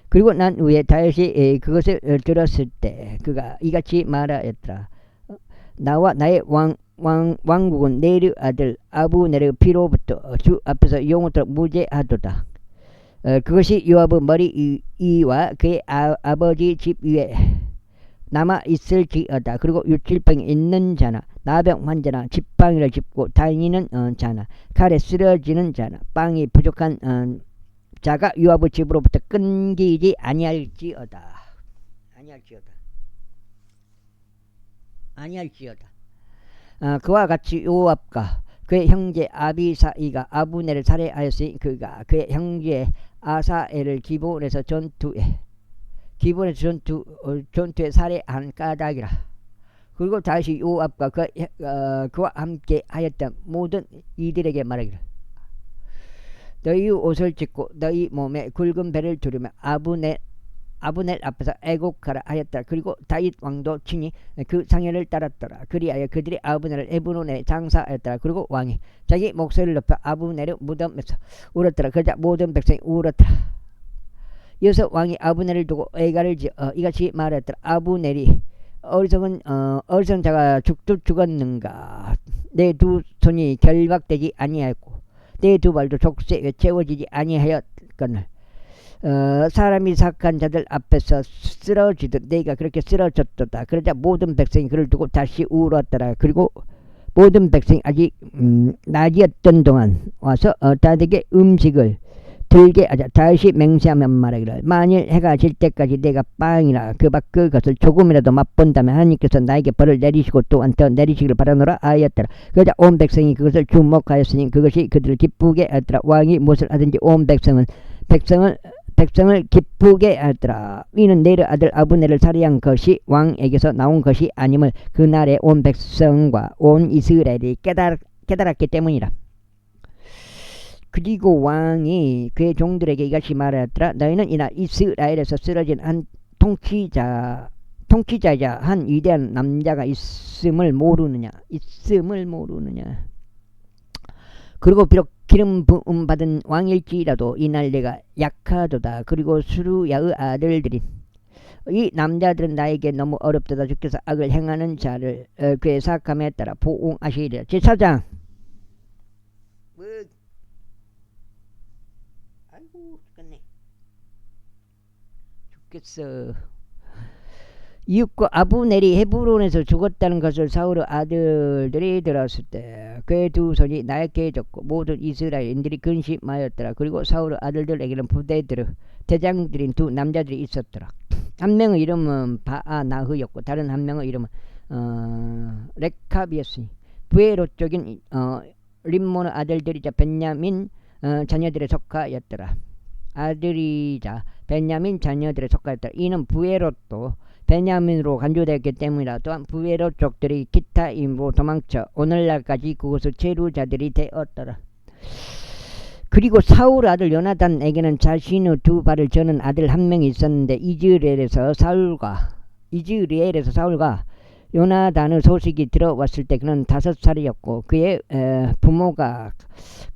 그리고 난 후에 다윗이 그것을 들었을 때 그가 이같이 말하였더라. 나와 나의 왕국은 네르 아들 아브넬의 피로부터 주 앞에서 영원토록 무죄하도다. 그것이 요압의 머리 위와 그의 아버지 집 위에 남아 있을지어다. 그리고 유칠병이 있는 자나 나병 환자나 집방이를 짚고 다니는 자나 칼에 쓰러지는 자나 빵이 부족한 자가 요압의 집으로부터 끊기지 아니할지어다. 그와 같이 요압과 그의 형제 아비사이가 아브넬을 살해하였으니 그가 그의 형제 아사엘을 기본에서 전투에 살해한 까닭이라. 그리고 다시 요압과 그와 함께 하였던 모든 이들에게 말하기를 너희 옷을 찢고 너희 몸에 굵은 배를 두르며 아브넬 앞에서 애곡하라 하였더라. 그리고 다윗 왕도 친히 그 상여를 따랐더라. 그리하여 그들이 아브넬을 헤브론에 장사하였더라. 그리고 왕이 자기 목소리를 높여 아브넬의 무덤에서 울었더라. 그러자 모든 백성이 울었더라. 이어서 왕이 아브넬을 두고 애가를 지어 이같이 말했더라. 아브넬이 어리석은 자가 죽었는가? 내 두 손이 결박되지 아니하였고 내 두 발도 족쇄에 채워지지 아니하였거늘 사람이 착한 자들 앞에서 쓰러지듯 내가 그렇게 쓰러졌도다. 그러자 모든 백성이 그를 두고 다시 울었더라. 그리고 모든 백성이 아직 낮이었던 동안 와서 다윗에게 음식을 들게 하자. 다윗이 맹세하며 말하기를 만일 해가 질 때까지 내가 빵이나 그 밖의 것을 조금이라도 맛본다면 하나님께서 나에게 벌을 내리시고 또한 더 내리시기를 바라노라 하였더라. 그러자 온 백성이 그것을 주목하였으니 그것이 그들을 기쁘게 하였더라. 왕이 무엇을 하든지 온 백성을 기쁘게 하였더라. 이는 네르 아들 아브넬을 살해한 것이 왕에게서 나온 것이 아님을 그날에 온 백성과 온 이스라엘이 깨달았기 때문이라. 그리고 왕이 그의 종들에게 이같이 말하였더라. 너희는 이날 이스라엘에서 쓰러진 한 통치자이자 한 위대한 남자가 있음을 모르느냐. 그리고 비록 기름 부음 받은 왕일지라도 이날 내가 약하도다. 그리고 수루야의 아들들인 이 남자들은 나에게 너무 어렵도다. 주께서 악을 행하는 자를 그의 사악함에 따라 보응하시리라. 제사장 뭐 아이고 죽겠네. 주께서 이웃과 아브넬이 헤브론에서 죽었다는 것을 사울의 아들들이 들었을 때 그의 두 손이 나약해졌고 모든 이스라엘인들이 근심하였더라. 그리고 사울의 아들들에게는 부대들 대장들인 두 남자들이 있었더라. 한 명의 이름은 바아나흐였고 다른 한 명의 이름은 레캅이었으니 부에로 쪽인 림몬의 아들들이자 벤야민 자녀들의 속하였더라. 아들이자 벤야민 자녀들의 속하였더라. 이는 부에롯도 베냐민으로 간주되었기 때문이라. 또한 부에롯 족들이 기타임으로 도망쳐 오늘날까지 그곳의 체류자들이 되었더라. 그리고 사울 아들 요나단에게는 자신의 두 발을 저는 아들 한 명이 있었는데 이즈리엘에서 사울과 요나단의 소식이 들어왔을 때 그는 5살이었고 그의 부모가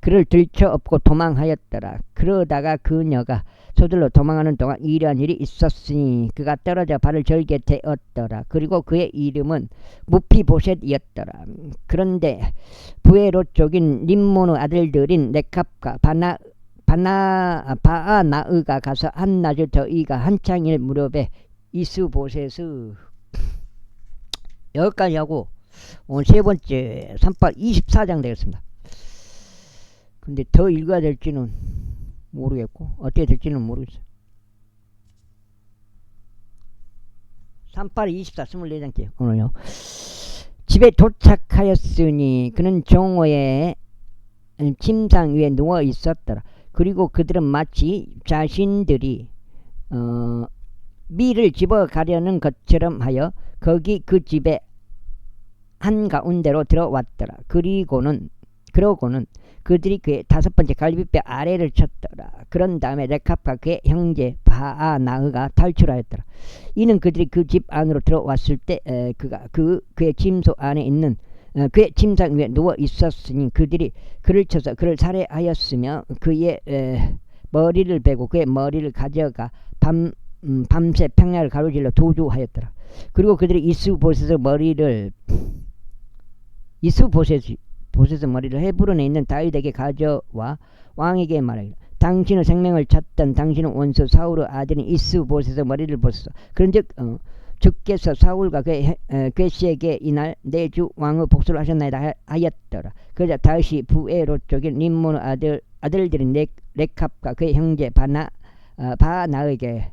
그를 들쳐업고 도망하였더라. 그러다가 그녀가 서둘러 도망하는 동안 이러한 일이 있었으니 그가 떨어져 발을 절게 되었더라. 그리고 그의 이름은 무피보셋이었더라. 그런데 부에롯 쪽인 림몬의 아들들인 레캅과 바아나으가 가서 한낮에 저희가 한창일 무렵에 이스보셋의 여기까지 하고 오늘 세 번째 3파 24장 되겠습니다. 근데 더 읽어야 될지는 모르겠고 어떻게 될지는 모르겠어요. 3파 24 24장째 오늘요. 집에 도착하였으니 그는 종호의 침상 위에 누워 있었더라. 그리고 그들은 마치 자신들이 밀을 집어가려는 것처럼 하여 거기 그 집의 한가운데로 들어왔더라. 그러고는 그들이 그의 5번째 갈비뼈 아래를 쳤더라. 그런 다음에 레캅과 그의 형제 바아나흐가 탈출하였더라. 이는 그들이 그 집 안으로 들어왔을 때 그가 그의 침소 안에 있는 그의 침상 위에 누워 있었으니 그들이 그를 쳐서 그를 살해하였으며 그의 머리를 베고 그의 머리를 가져가 밤새 평야를 가로질러 도주하였더라. 그리고 그들이 이스보셋의 머리를 헤브론에 있는 다윗에게 가져와 왕에게 말하기를 당신의 생명을 찾던 당신의 원수 사울의 아들인 이스보셋의 머리를 벗어. 그런즉 주께서 사울과 그의 씨에게 이날 내 주 왕의 복수를 하셨나이다 하였더라. 그러자 다윗이 부에롯 쪽인 림몬의 아들들인 레캅과 그의 형제 바나에게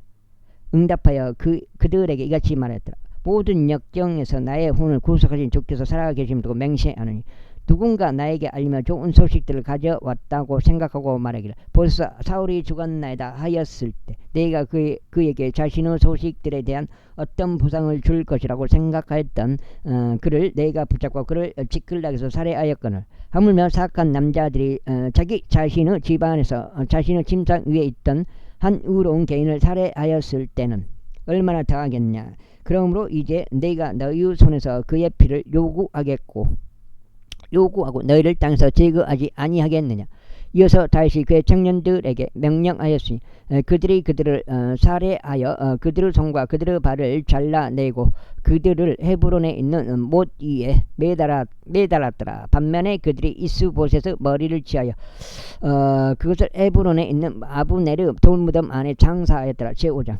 응답하여 그들에게 이같이 말했더라. 모든 역경에서 나의 혼을 구속하신 주께서 살아계심을 두고 맹세하노니 누군가 나에게 알리며 좋은 소식들을 가져왔다고 생각하고 말하기를 벌써 사울이 죽었나이다 하였을 때 내가 그에게 자신의 소식들에 대한 어떤 보상을 줄 것이라고 생각하였던 그를 내가 붙잡고 그를 지클락에서 살해하였거늘 하물며 사악한 남자들이 자기 자신의 집안에서 자신의 침상 위에 있던 한 의로운 개인을 살해하였을 때는 얼마나 더하겠냐. 그러므로 이제 내가 너희 손에서 그의 피를 요구하고 너희를 땅에서 제거하지 아니하겠느냐. 이어서 다시 그의 청년들에게 명령하였으니 그들이 그들을 살해하여 그들의 손과 그들의 발을 잘라내고 그들을 헤브론에 있는 못 위에 매달았더라. 반면에 그들이 이스보셋의 머리를 취하여 그것을 헤브론에 있는 아브넬의 돌무덤 안에 장사하였더라. 제5장.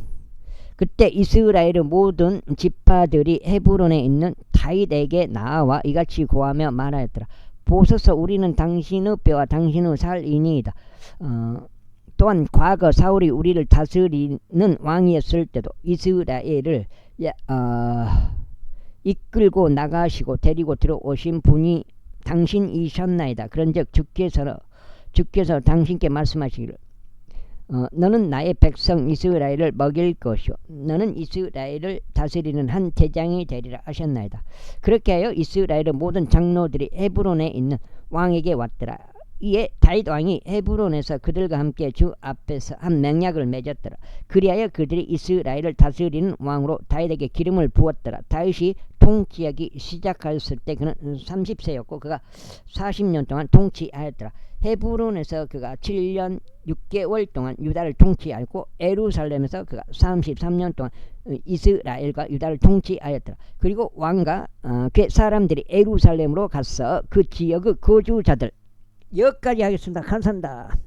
그때 이스라엘의 모든 지파들이 헤브론에 있는 다윗에게 나와 이같이 고하며 말하였더라. 보소서 우리는 당신의 뼈와 당신의 살이니이다. 또한 과거 사울이 우리를 다스리는 왕이었을 때도 이스라엘을 이끌고 나가시고 데리고 들어오신 분이 당신이셨나이다. 그런즉 주께서 당신께 말씀하시기를 너는 나의 백성 이스라엘을 먹일 것이요 너는 이스라엘을 다스리는 한 대장이 되리라 하셨나이다. 그렇게 하여 이스라엘의 모든 장로들이 헤브론에 있는 왕에게 왔더라. 이에 다윗 왕이 헤브론에서 그들과 함께 주 앞에서 한 맹약을 맺었더라. 그리하여 그들이 이스라엘을 다스리는 왕으로 다윗에게 기름을 부었더라. 다윗이 통치하기 시작하였을 때 그는 30세였고 그가 40년 동안 통치하였더라. 헤브론에서 그가 7년 6개월 동안 유다를 통치하였고 예루살렘에서 그가 33년 동안 이스라엘과 유다를 통치하였더라. 그리고 왕과 그 사람들이 예루살렘으로 가서 그 지역의 거주자들 여기까지 하겠습니다. 감사합니다.